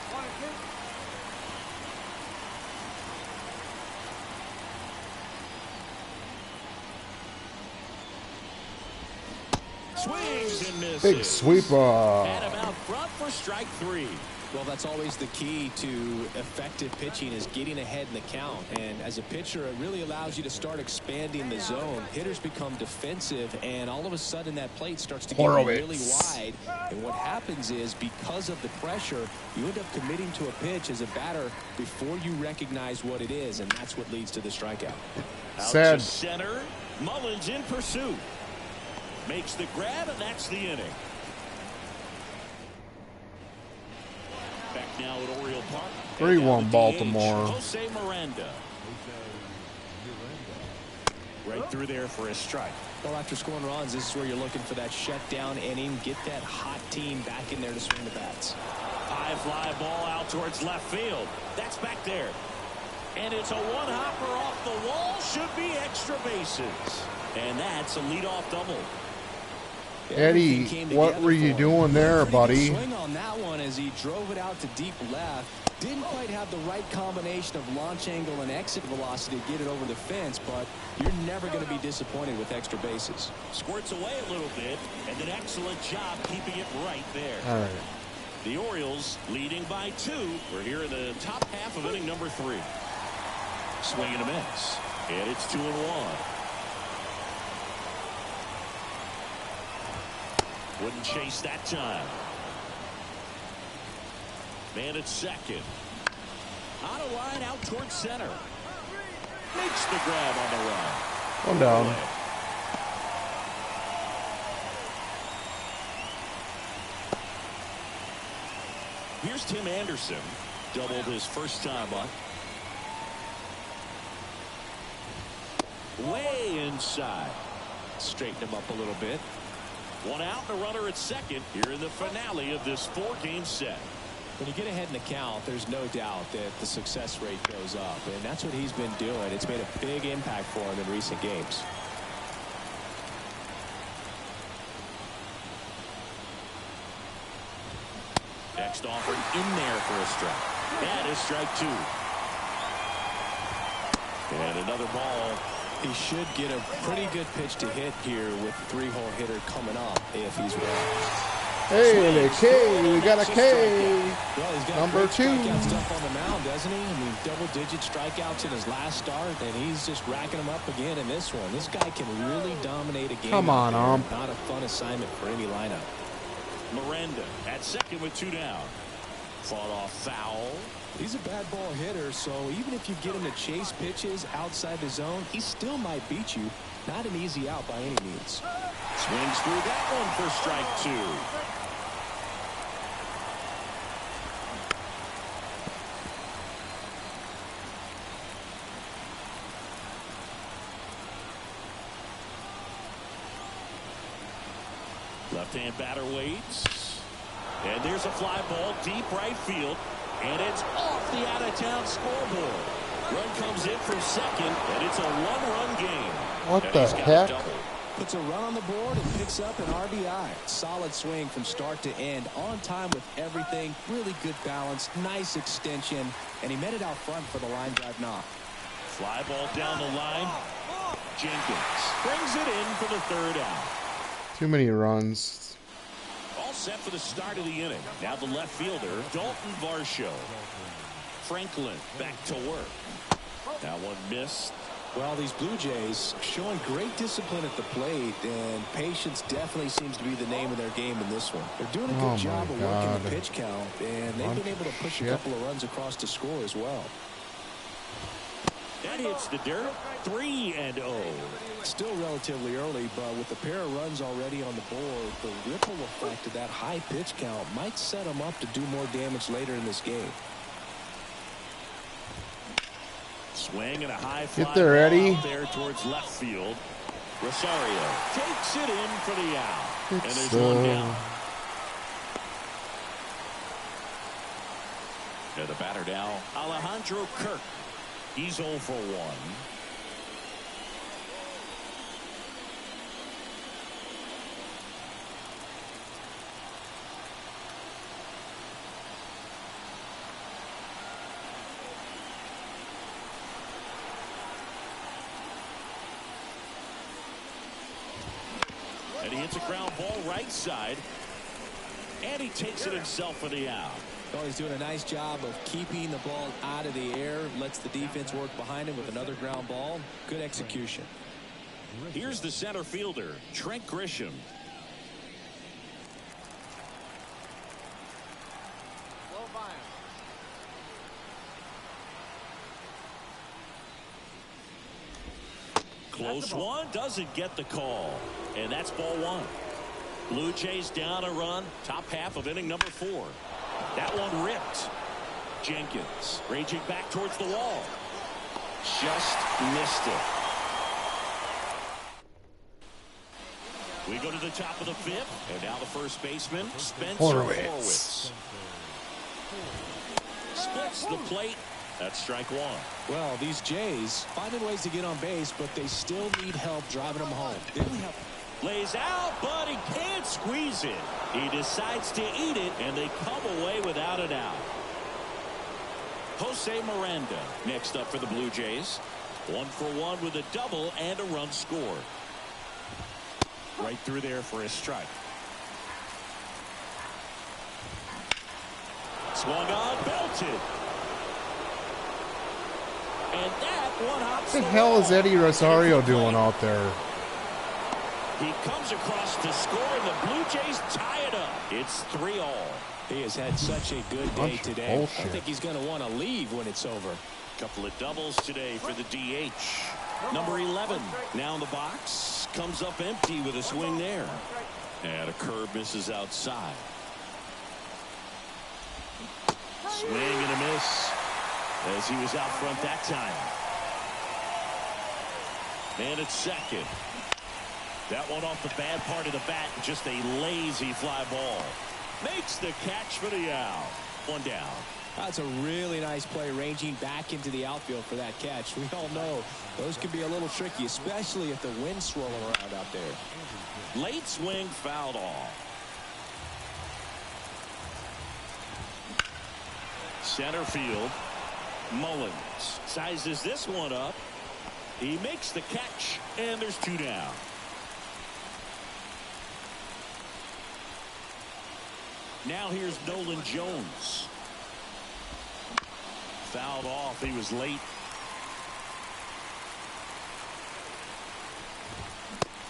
Swings and misses. Big sweeper. And him out front for strike 3. Well, that's always the key to effective pitching, is getting ahead in the count. And as a pitcher, it really allows you to start expanding the zone. Hitters become defensive, and all of a sudden that plate starts to get really wide. And what happens is, because of the pressure, you end up committing to a pitch as a batter before you recognize what it is, and that's what leads to the strikeout. Sad. Out to center. Mullins in pursuit. Makes the grab, and that's the inning. Back now at Oriole Park. 3-1 Baltimore. Jose Miranda. Right through there for a strike. Well, after scoring runs, this is where you're looking for that shutdown inning. Get that hot team back in there to swing the bats. High fly ball out towards left field. That's back there. And it's a one-hopper off the wall. Should be extra bases. And that's a leadoff double. Eddie, what were you doing there, buddy? Swing on that one as he drove it out to deep left. Didn't quite have the right combination of launch angle and exit velocity to get it over the fence, but you're never going to be disappointed with extra bases. Squirts away a little bit, and an excellent job keeping it right there. All right. The Orioles leading by 2. We're here in the top half of inning number 3. Swing and a miss. And it's 2-1. Wouldn't chase that time. Man at second. On a line out towards center. Makes the grab on the run. One down. Here's Tim Anderson. Doubled his first time up. Way inside. Straighten him up a little bit. One out and a runner at second here in the finale of this 4-game set. When you get ahead in the count, there's no doubt that the success rate goes up, and that's what he's been doing. It's made a big impact for him in recent games. Next offering in there for a strike. That is strike 2. And another ball. He should get a pretty good pitch to hit here with the 3-hole hitter coming up if he's ready. Hey, the K. We got a K. Well, he's got Number 2. strikeout stuff on the mound, doesn't he? I mean, double-digit strikeouts in his last start, and he's just racking them up again in this one. This guy can really dominate a game. Come on, Not a fun assignment for any lineup. Miranda at second with 2 down. Fought off foul. He's a bad ball hitter, so even if you get him to chase pitches outside the zone, he still might beat you. Not an easy out by any means. Swings through that one for strike 2. Left-hand batter waits. And there's a fly ball deep right field. And it's off the out-of-town scoreboard. Run comes in from second, and it's a 1-run game. What And the he's got a heck? double. Puts a run on the board and picks up an RBI. Solid swing from start to end. On time with everything. Really good balance. Nice extension. And he met it out front for the line drive knock. Fly ball down the line. Jenkins brings it in for the 3rd out. Too many runs. All set for the start of the inning. Now the left fielder, Dalton Varsho. Franklin back to work. That one missed. Well, these Blue Jays showing great discipline at the plate, and patience definitely seems to be the name of their game in this one. They're doing a good job of working the pitch count, and they've been able to push a couple of runs across to score as well. That hits the dirt. 3-0. Still relatively early, but with a pair of runs already on the board, the ripple effect of that high pitch count might set them up to do more damage later in this game. Swing and a high fly Get there, Eddie. out there towards left field. Rosario takes it in for the out. And there's one down. And the batter now, Alejandro Kirk. He's 0 for 1. And he hits a ground ball right side. And he takes it himself for the out. Oh, he's doing a nice job of keeping the ball out of the air. Lets the defense work behind him with another ground ball. Good execution. Here's the center fielder, Trent Grisham. Close one, doesn't get the call. And that's ball 1. Blue Jays down a run, top half of inning number 4. That one ripped. Jenkins raging back towards the wall. Just missed it. We go to the top of the 5th, and now the first baseman, Spencer Horwitz. Splits the plate. That's strike 1. Well, these Jays finding ways to get on base, but they still need help driving them home. They don't have. Lays out, but he can't squeeze it. He decides to eat it, and they come away without an out. Jose Miranda next up for the Blue Jays. 1 for 1 with a double and a run scored. Right through there for a strike. Swung on, belted. And that one hops. What the hell is Eddie Rosario doing out there? He comes across to score, and the Blue Jays tie it up. It's 3-all. He has had such a good day today. Bullshit. I think he's going to want to leave when it's over. Couple of doubles today for the DH. Number 11 now in the box. Comes up empty with a swing there. And a curve misses outside. Swing and a miss as he was out front that time. And it's second. That one off the bad part of the bat. Just a lazy fly ball. Makes the catch for the out. 1 down. That's a really nice play, ranging back into the outfield for that catch. We all know those can be a little tricky, especially if the wind's swirling around out there. Late swing fouled off. Center field. Mullins sizes this one up. He makes the catch, and there's 2 down. Now here's Nolan Jones. Fouled off. He was late.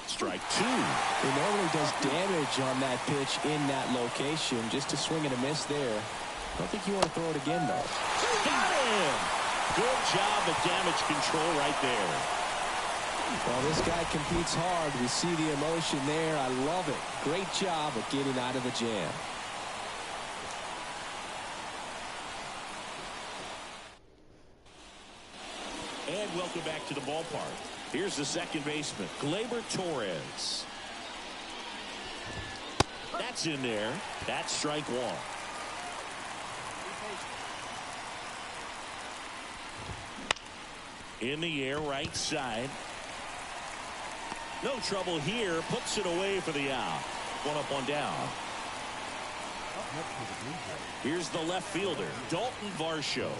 Strike 2. He normally does damage on that pitch in that location. Just a swing and a miss there. I don't think you want to throw it again, though. Got him. Good job of damage control right there. Well, this guy competes hard. We see the emotion there. I love it. Great job of getting out of the jam. And welcome back to the ballpark. Here's the second baseman, Gleyber Torres. That's in there. That's strike 1. In the air, right side. No trouble here. Puts it away for the out. 1 up, 1 down. Here's the left fielder, Dalton Varsho.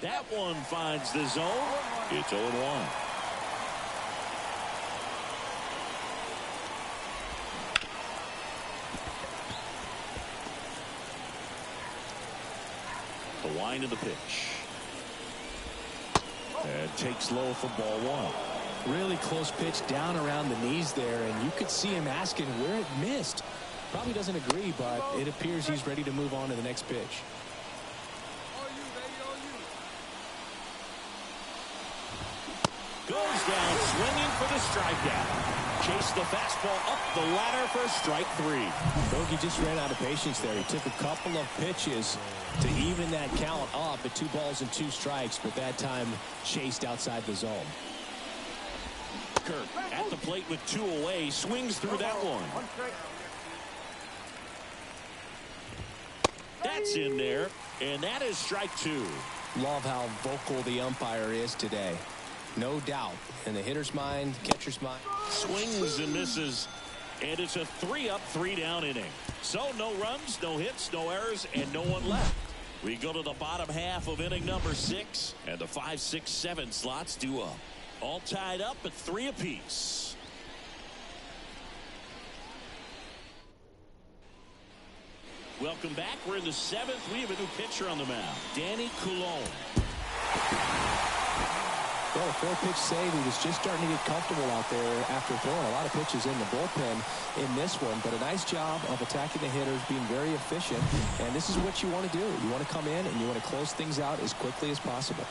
That one finds the zone. It's 0-1. The wind of the pitch. And takes low for ball one. Really close pitch down around the knees there, and you could see him asking where it missed. Probably doesn't agree, but it appears he's ready to move on to the next pitch. Goes down swinging for the strikeout. Chase the fastball up the ladder for strike three. Bogey just ran out of patience there. He took a couple of pitches to even that count up at 2 balls and 2 strikes, but that time chased outside the zone. Kirk at the plate with 2 away, swings through that one. That's in there, and that is strike 2. Love how vocal the umpire is today. No doubt. In the hitter's mind, catcher's mind. Swings and misses, and it's a 3-up, 3-down inning. So no runs, no hits, no errors, and no one left. We go to the bottom half of inning number 6, and the 5, 6, 7 slots due up. All tied up at 3 apiece. Welcome back. We're in the 7th. We have a new pitcher on the mound, Danny Coulombe. Well, a 4-pitch save. He was just starting to get comfortable out there after throwing a lot of pitches in the bullpen in this one. But a nice job of attacking the hitters, being very efficient. And this is what you want to do. You want to come in and you want to close things out as quickly as possible.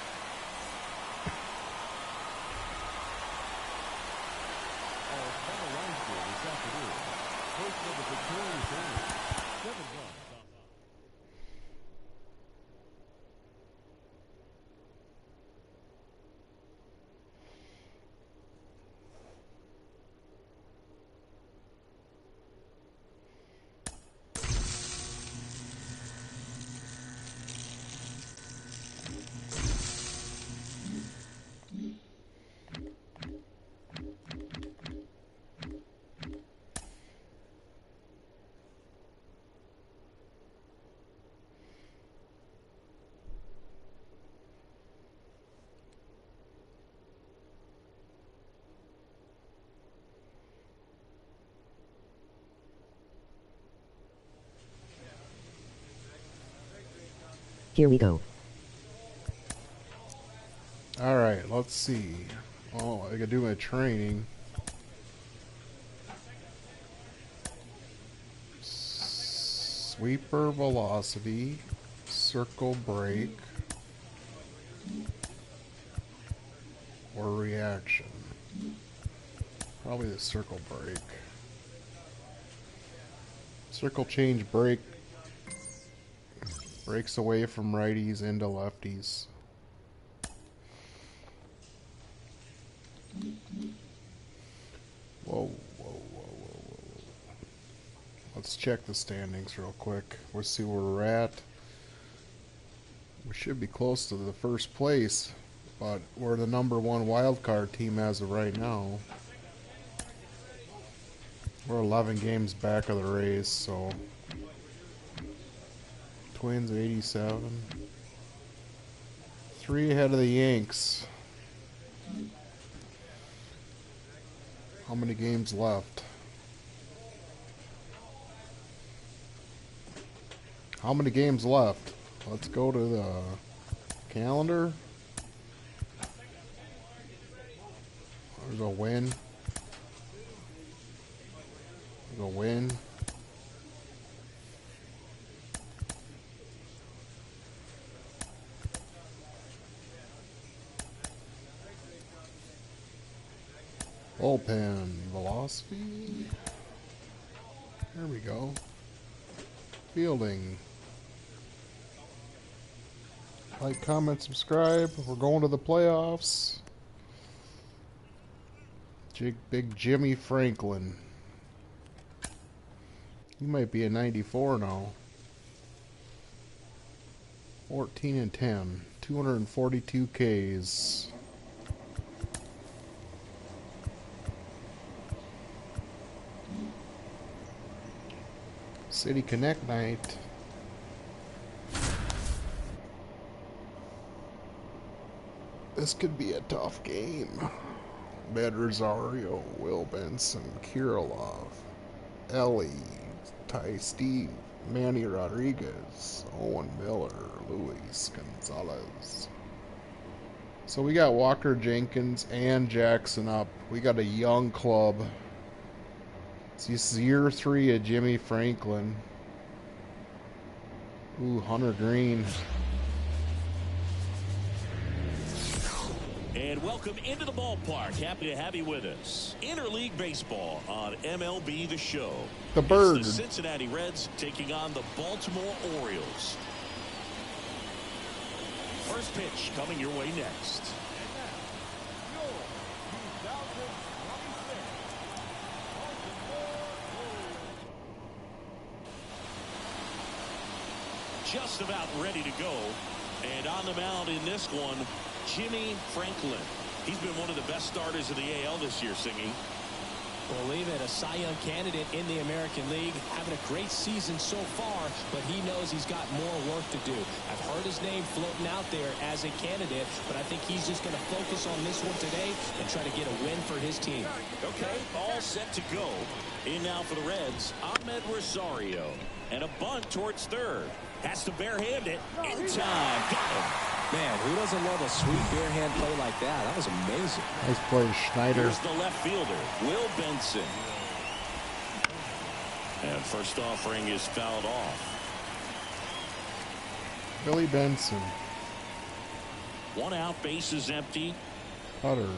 Here we go. All right, let's see. Oh, I gotta do my training. Sweeper velocity, circle break, or reaction. Probably the circle break. Circle change break breaks away from righties into lefties. Whoa, whoa, whoa, whoa, whoa. Let's check the standings real quick. Let's see where we're at. We should be close to the first place, but we're the #1 wild card team as of right now. We're 11 games back of the Rays, so Twins 87. 3 ahead of the Yanks. How many games left? How many games left? Let's go to the calendar. There's a win. There's a win. Bullpen velocity. There we go. Fielding. Like, comment, subscribe. We're going to the playoffs. Big Jimmie Franklin. He might be a 94 now. 14-10. 242 Ks. City Connect night. This could be a tough game. Med Rosario, Will Benson, Kirilov, Ellie, Ty Steve, Manny Rodriguez, Owen Miller, Luis Gonzalez. So we got Walker Jenkins and Jackson up. We got a young club. This is year 3 of Jimmie Franklin. Ooh, Hunter Green. And welcome into the ballpark. Happy to have you with us. Interleague Baseball on MLB The Show. The Bird. It's the Cincinnati Reds taking on the Baltimore Orioles. First pitch coming your way next. Just about ready to go. And on the mound in this one, Jimmie Franklin. He's been one of the best starters of the AL this year, Singy. Believe it, a Cy Young candidate in the American League, having a great season so far, but he knows he's got more work to do. I've heard his name floating out there as a candidate, but I think he's just going to focus on this one today and try to get a win for his team. Okay, all set to go. In now for the Reds, Ahmed Rosario. And a bunt towards third. Has to barehand it. In time. Got him. Man, who doesn't love a sweet barehand play like that? That was amazing. Nice play, Schneider. Here's the left fielder, Will Benson. And first offering is fouled off. Billy Benson. 1 out, base is empty. Cutter.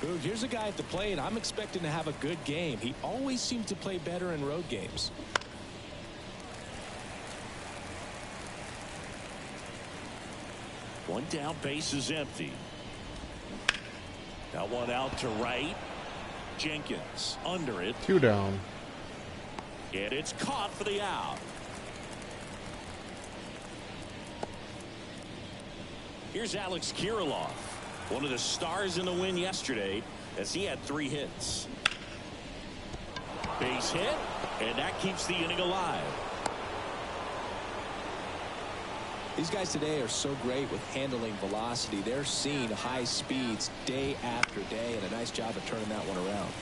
Ooh, here's a guy at the plate. I'm expecting to have a good game. He always seems to play better in road games. One down, base is empty. Got one out to right. Jenkins under it. 2 down. And it's caught for the out. Here's Alex Kirilloff, one of the stars in the win yesterday, as he had 3 hits. Base hit, and that keeps the inning alive. These guys today are so great with handling velocity. They're seeing high speeds day after day, and a nice job of turning that one around.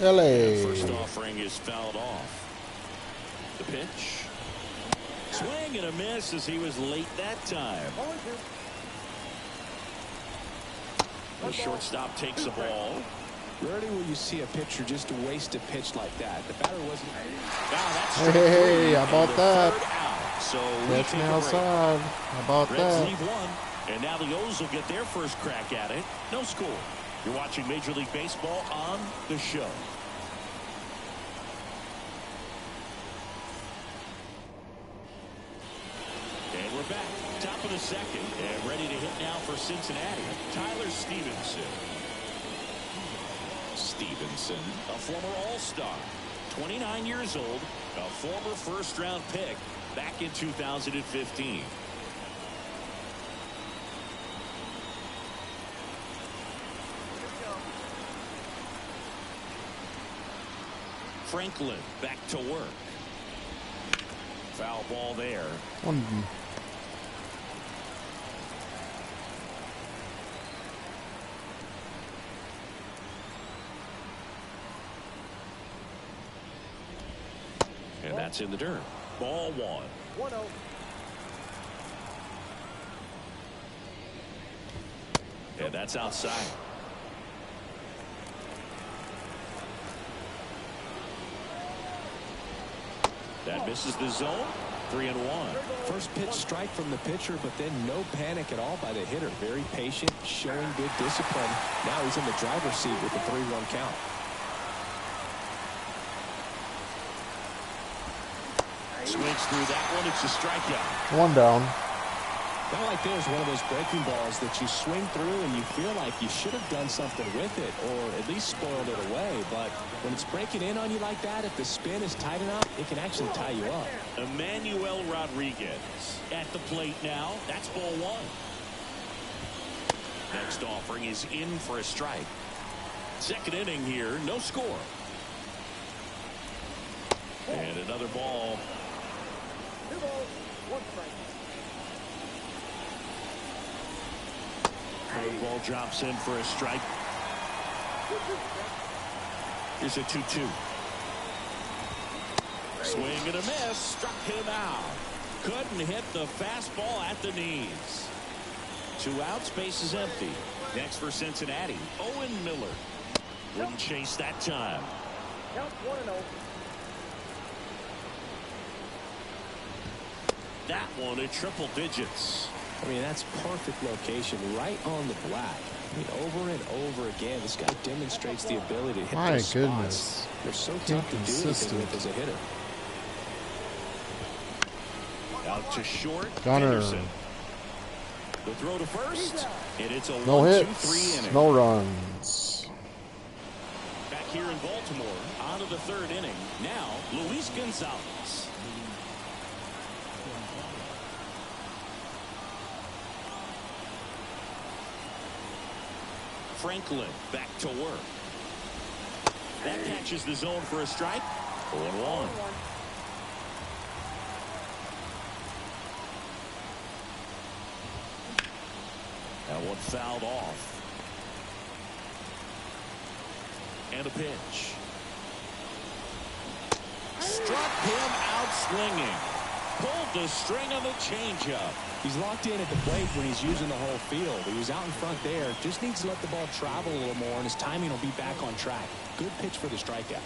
LA. First offering is fouled off. The pitch. Swing and a miss as he was late that time. The shortstop takes the ball. Rarely will you see a pitcher just waste a pitch like that. The batter wasn't. Hey, how about that? So That's me outside. How about Reds that? leave one, and now the O's will get their first crack at it. No score. You're watching Major League Baseball on The Show. And we're back. Top of the second, and ready to hit now for Cincinnati. Tyler Stevenson. Stevenson, a former All-Star, 29 years old, a former first-round pick back in 2015. Franklin back to work. Foul ball there. One. And that's in the dirt. Ball 1. 1-0. And that's outside. That misses the zone. 3-1. First pitch strike from the pitcher, but then no panic at all by the hitter. Very patient, showing good discipline. Now he's in the driver's seat with the 3-1 count. Swings through that one. It's a strikeout. 1 down. That right there is one of those breaking balls that you swing through and you feel like you should have done something with it or at least spoiled it away. But when it's breaking in on you like that, if the spin is tight enough, it can actually tie you up. Emmanuel Rodriguez at the plate now. That's ball 1. Next offering is in for a strike. Second inning here, no score. And another ball. 2 balls, 1 strike. Third ball drops in for a strike. Here's a 2-2. Swing and a miss. Struck him out. Couldn't hit the fastball at the knees. 2 outs. Base is empty. Next for Cincinnati, Owen Miller. Wouldn't chase that time. Count 1-0. That one at triple digits. I mean, that's perfect location right on the black. I mean, over and over again, this guy demonstrates the ability to hit My those goodness. spots. They're so tough to do anything with as a hitter. Out to short. Gunner. Henderson. The throw to first, and it's a No 1-2-3 hits, inning. no runs. Back here in Baltimore, on to the 3rd inning. Now, Luis Gonzalez. Franklin back to work. That catches the zone for a strike. 0-1. That one fouled off. And a pitch. Struck him out swinging. Pulled the string on the changeup. He's locked in at the plate when he's using the whole field. He was out in front there. Just needs to let the ball travel a little more, and his timing will be back on track. Good pitch for the strikeout.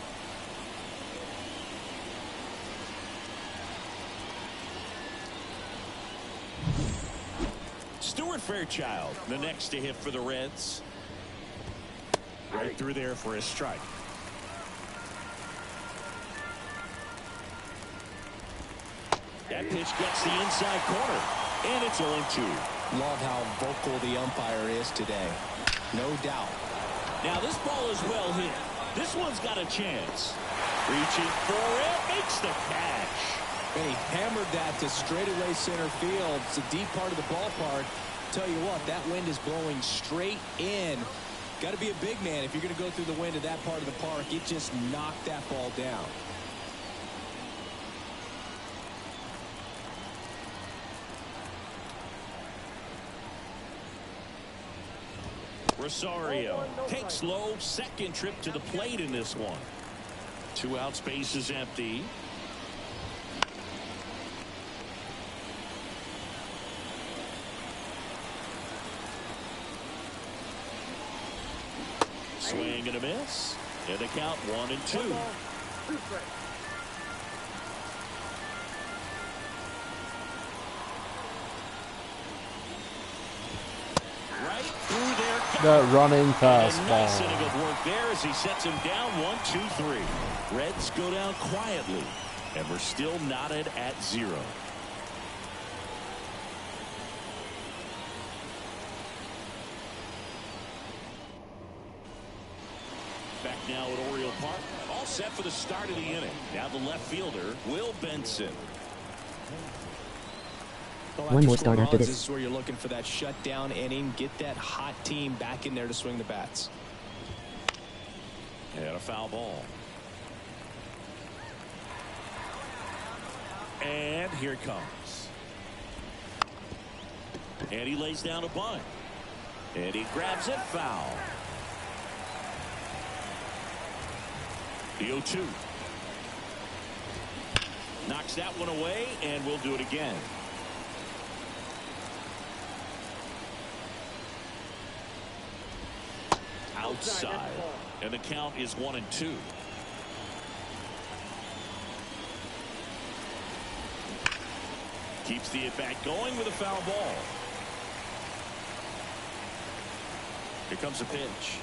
Stuart Fairchild, the next to hit for the Reds. Right through there for a strike. That pitch gets the inside corner, and it's 0-2. Love how vocal the umpire is today. No doubt. Now this ball is well hit. This one's got a chance. Reaching for it, makes the catch. And he hammered that to straightaway center field. It's a deep part of the ballpark. Tell you what, that wind is blowing straight in. Got to be a big man if you're going to go through the wind of that part of the park. It just knocked that ball down. Rosario takes low, second trip to the plate in this one. 2 outs, base is empty. Swing and a miss. And the count 1-2. 1 ball, 2 strikes. Right through their gut. That running And a nice inning fastball. of work there as he sets him down 1-2-3. Reds go down quietly, and we're still knotted at 0. Back now at Oriole Park, all set for the start of the inning. Now the left fielder, Will Benson. Well, One more after start scoring after runs, this. This is where you're looking for that shutdown inning. Get that hot team back in there to swing the bats. And a foul ball. And here it comes. And he lays down a bunt. And he grabs it foul. The 0-2. Knocks that one away, and we'll do it again. Outside. And the count is 1-2. Keeps the at-bat going with a foul ball. Here comes a pitch.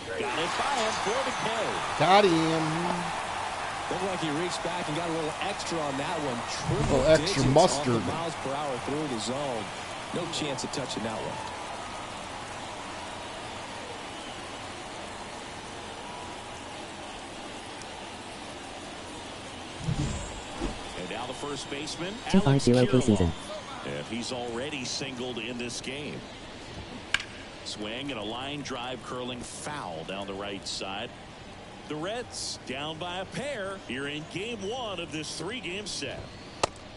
Got it by him for the K. Got him. Looked like he reached back and got a little extra on that one. Triple Little extra digits mustard. on the miles per hour through the zone. No chance of touching that one. And now the first baseman, 250 Alex preseason. Kirilloff. And he's already singled in this game. Swing and a line drive curling foul down the right side. The Reds down by a pair here in game 1 of this 3-game set.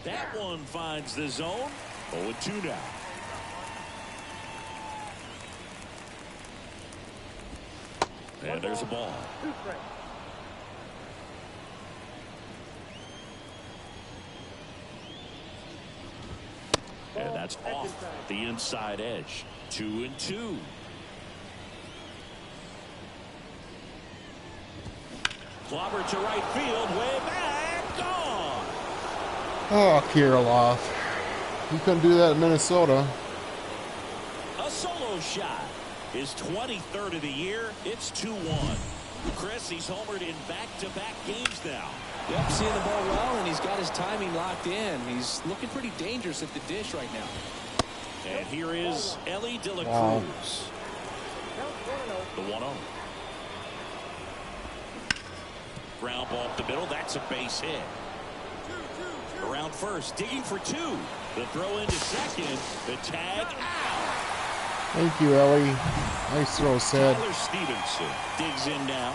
That one finds the zone. 0-2 now. And there's a ball. 2 strikes. And that's off the inside edge. 2-2. Clobber to right field, way back, gone. Oh, Kirilloff. You couldn't do that in Minnesota. A solo shot. His 23rd of the year. It's 2-1. Chris, he's homered in back-to-back games now. Yep, seeing the ball well, and he's got his timing locked in. He's looking pretty dangerous at the dish right now. And here is Ellie De La Wow. Cruz. Count 1-0. The 1-0. Ground ball up the middle. That's a base hit. Around first, digging for 2. The throw into second. The tag out. Thank you, Ellie. Nice throw, Sid. Tyler Stevenson digs in now.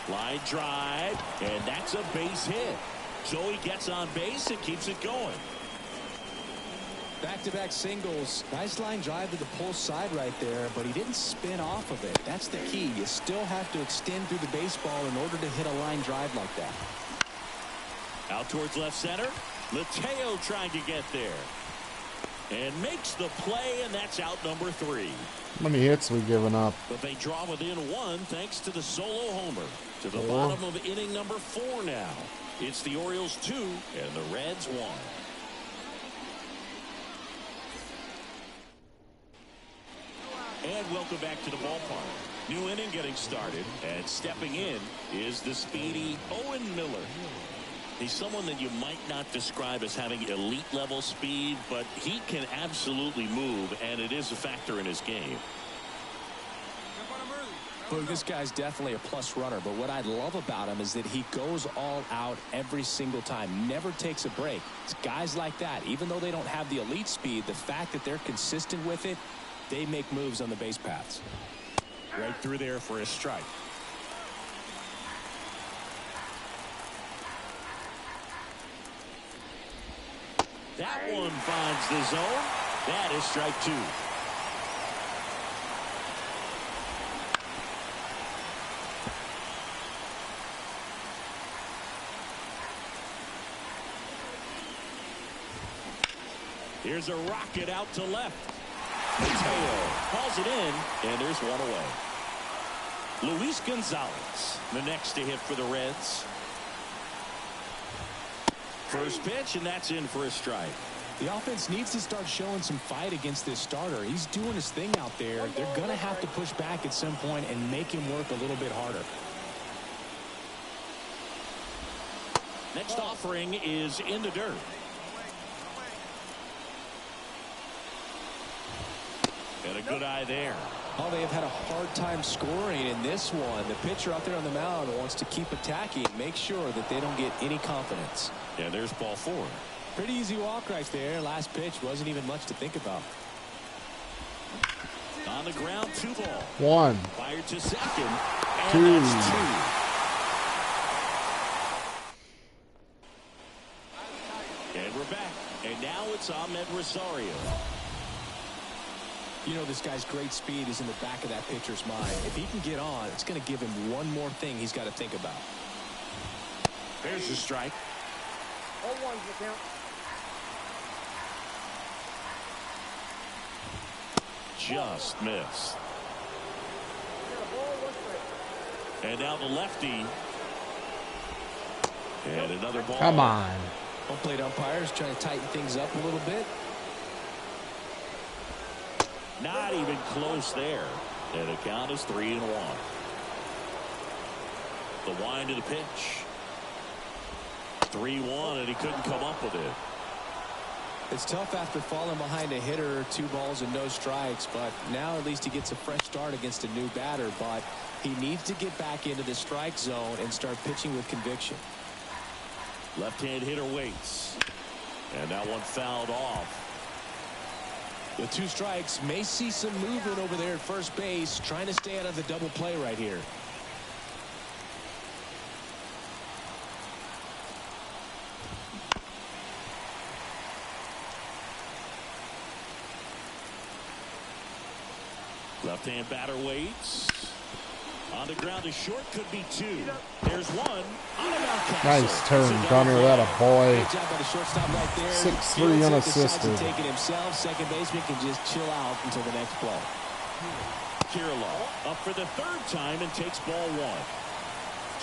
Line drive, and that's a base hit. So he gets on base and keeps it going. Back-to-back singles. Nice line drive to the pull side right there, but he didn't spin off of it. That's the key. You still have to extend through the baseball in order to hit a line drive like that. Out towards left center. Mateo trying to get there. And makes the play, and that's out number 3. How many hits we giving up? But they draw within 1 thanks to the solo homer. To the 4. bottom of inning number 4 now. It's the Orioles 2 and the Reds 1. And welcome back to the ballpark. New inning getting started, and stepping in is the speedy Owen Miller. He's someone that you might not describe as having elite level speed, but he can absolutely move, and it is a factor in his game. Look, this guy's definitely a plus runner, but what I love about him is that he goes all out every single time, never takes a break. It's guys like that, even though they don't have the elite speed, the fact that they're consistent with it, they make moves on the base paths. Right through there for a strike. That one finds the zone. That is strike 2. Here's a rocket out to left. Mateo calls it in, and there's one away. Luis Gonzalez, the next to hit for the Reds. First pitch, and that's in for a strike. The offense needs to start showing some fight against this starter. He's doing his thing out there. They're going to have to push back at some point and make him work a little bit harder. Next offering is in the dirt. And a good eye there. Oh, they have had a hard time scoring in this one. The pitcher out there on the mound wants to keep attacking, make sure that they don't get any confidence. And there's ball 4. Pretty easy walk right there. Last pitch wasn't even much to think about. On the ground, 2 ball. 1. Fired to second. And 2. that's 2. And we're back. And now it's Ahmed Rosario. You know, this guy's great speed is in the back of that pitcher's mind. If he can get on, it's going to give him one more thing he's got to think about. There's the strike. 0-1's the count. Just missed. Got a ball, 1 strike. And now the lefty. And another ball. Come on. Home plate umpires trying to tighten things up a little bit. Not even close there. And the count is 3-1. The wind to the pitch. 3-1, and he couldn't come up with it. It's tough after falling behind a hitter, 2 balls and no strikes, but now at least he gets a fresh start against a new batter, but he needs to get back into the strike zone and start pitching with conviction. Left-hand hitter waits. And that one fouled off. With 2 strikes, may see some movement over there at first base, trying to stay out of the double play right here. Left-hand batter waits. On the ground is short, could be two. There's one. Nice turn, Gunner. That a boy. Good job by the shortstop right there. 6-3 unassisted. Decides to take it himself. Second baseman can just chill out until the next play. Kirilloff up for the third time and takes ball one.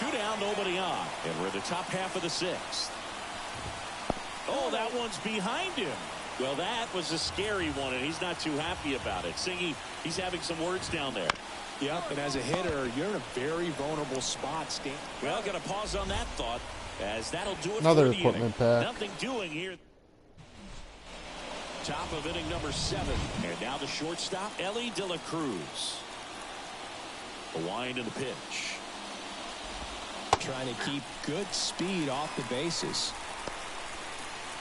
2 down, nobody on. And we're in the top half of the sixth. Oh, that one's behind him. Well, that was a scary one, and he's not too happy about it. Singy, he's having some words down there. Yep, and as a hitter, you're in a very vulnerable spot, Stan. Well, got to pause on that thought, as that'll do it Another for the equipment inning. pack. Nothing doing here. Top of inning number 7. And now the shortstop, Ellie De La Cruz. The wind and the pitch. Trying to keep good speed off the bases.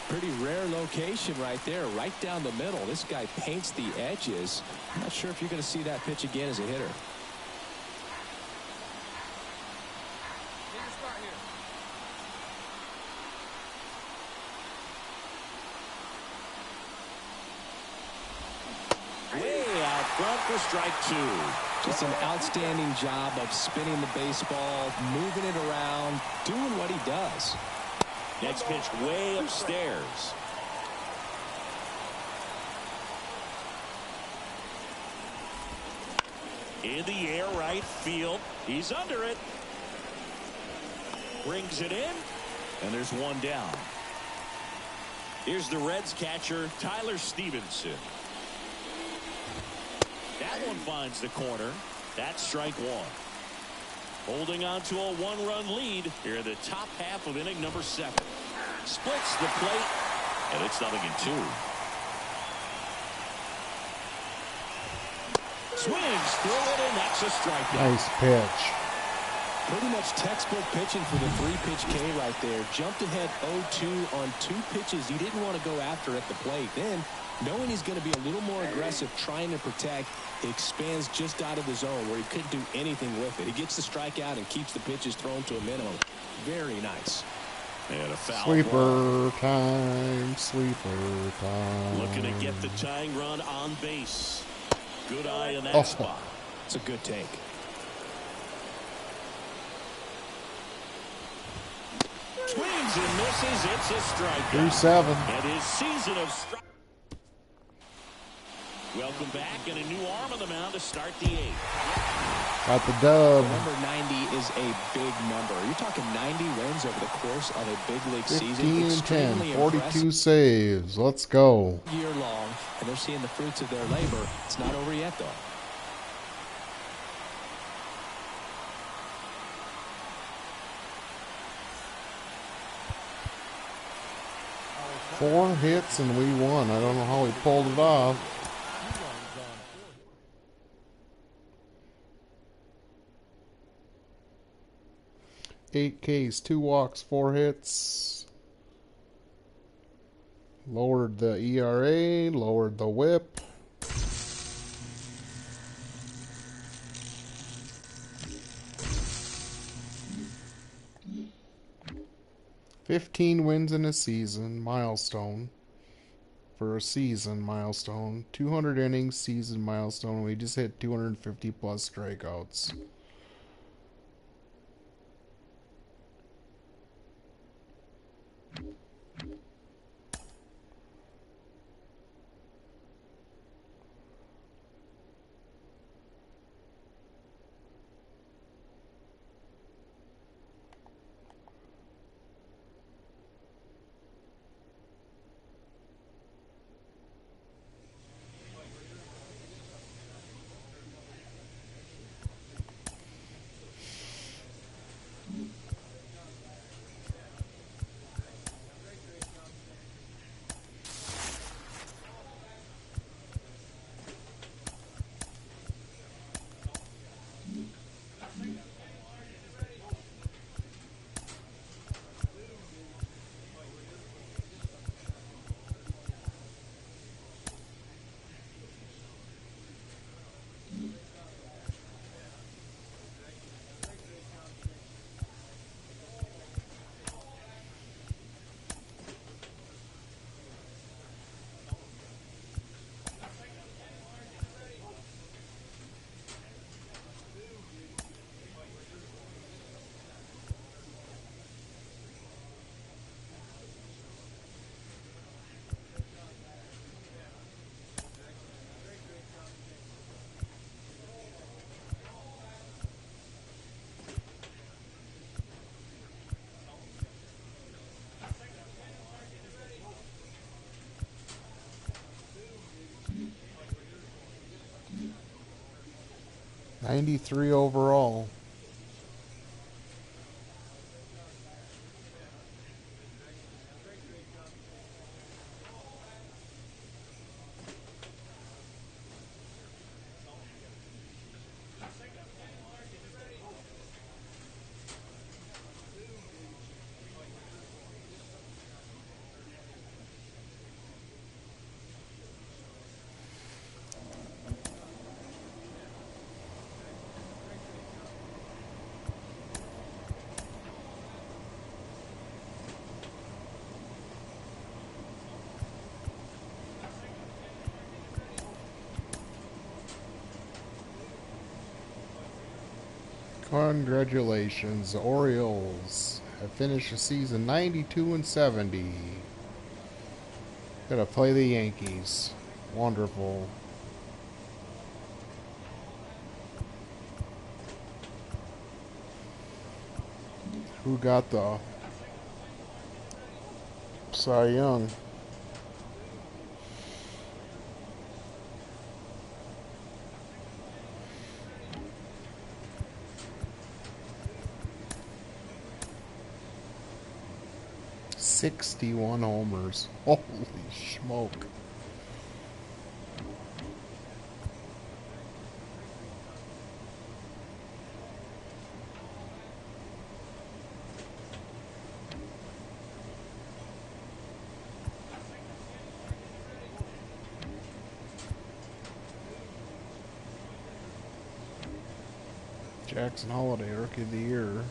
Pretty rare location right there, right down the middle. This guy paints the edges. I'm not sure if you're going to see that pitch again as a hitter. Way out front for strike 2. Just an outstanding job of spinning the baseball, moving it around, doing what he does. Next pitch way upstairs. In the air, right field. He's under it. Brings it in. And there's one down. Here's the Reds catcher, Tyler Stevenson. That one finds the corner. That's strike 1. Holding on to a 1-run lead here in the top half of inning number 7. Splits the plate, and it's 0-2. Swings through it, and that's a strikeout. Nice pitch. Pretty much textbook pitching for the 3-pitch K right there. Jumped ahead 0-2 on 2 pitches he didn't want to go after at the plate. Then, knowing he's going to be a little more aggressive trying to protect, he expands just out of the zone where he couldn't do anything with it. He gets the strikeout and keeps the pitches thrown to a minimum. Very nice. And a foul Sweeper ball. time. Sweeper time. Looking to get the tying run on base. Good eye in that spot. It's a good take. Swings and misses. It's a strikeout. 3-7. And his season of strike. Welcome back, and a new arm on the mound to start the 8th. Got the dub. Number 90 is a big number. You're talking 90 wins over the course of a big league season. 15 and 10. Extremely 42 impressive. saves. Let's go. Year long, and they're seeing the fruits of their labor. It's not over yet, though. Four hits and we won. I don't know how he pulled it off. Eight Ks, 2 walks, 4 hits. Lowered the ERA, lowered the whip. $15 wins in a season, milestone. For a season, milestone. 200 innings, season, milestone. We just hit 250 plus strikeouts. 93 overall. Congratulations, the Orioles have finished the season 92-70. Gotta play the Yankees. Wonderful. Who got the Cy Young? "61 homers. Holy smoke. Jackson Holiday, Rookie of the Year.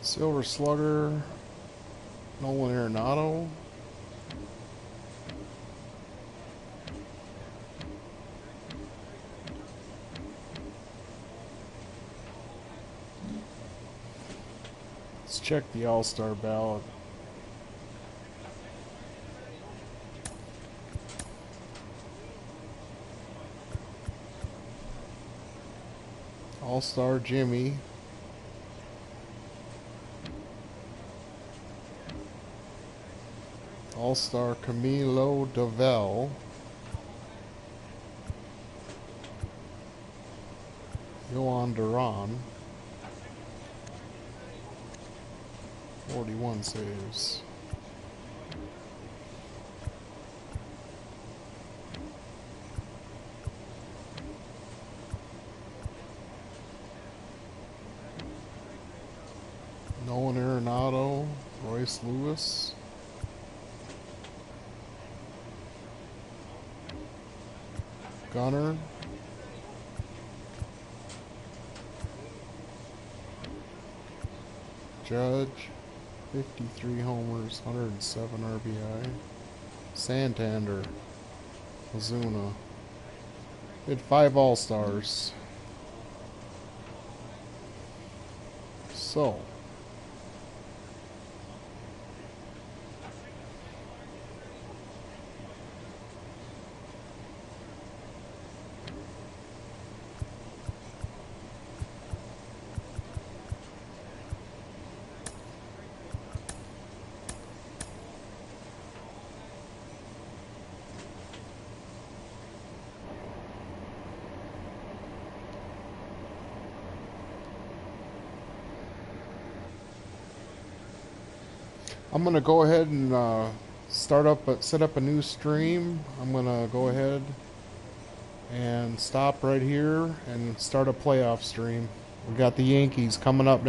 Silver Slugger, Nolan Arenado. Let's check the All-Star ballot. All-Star Jimmy. All-Star Camilo Doval. Yohan Duran. 41 saves. Nolan Arenado. Royce Lewis. Gunner. Judge. 53 homers, 107 RBI. Santander. Ozuna. We had 5 All-Stars. So, I'm gonna go ahead and set up a new stream. I'm gonna go ahead and stop right here and start a playoff stream. We got the Yankees coming up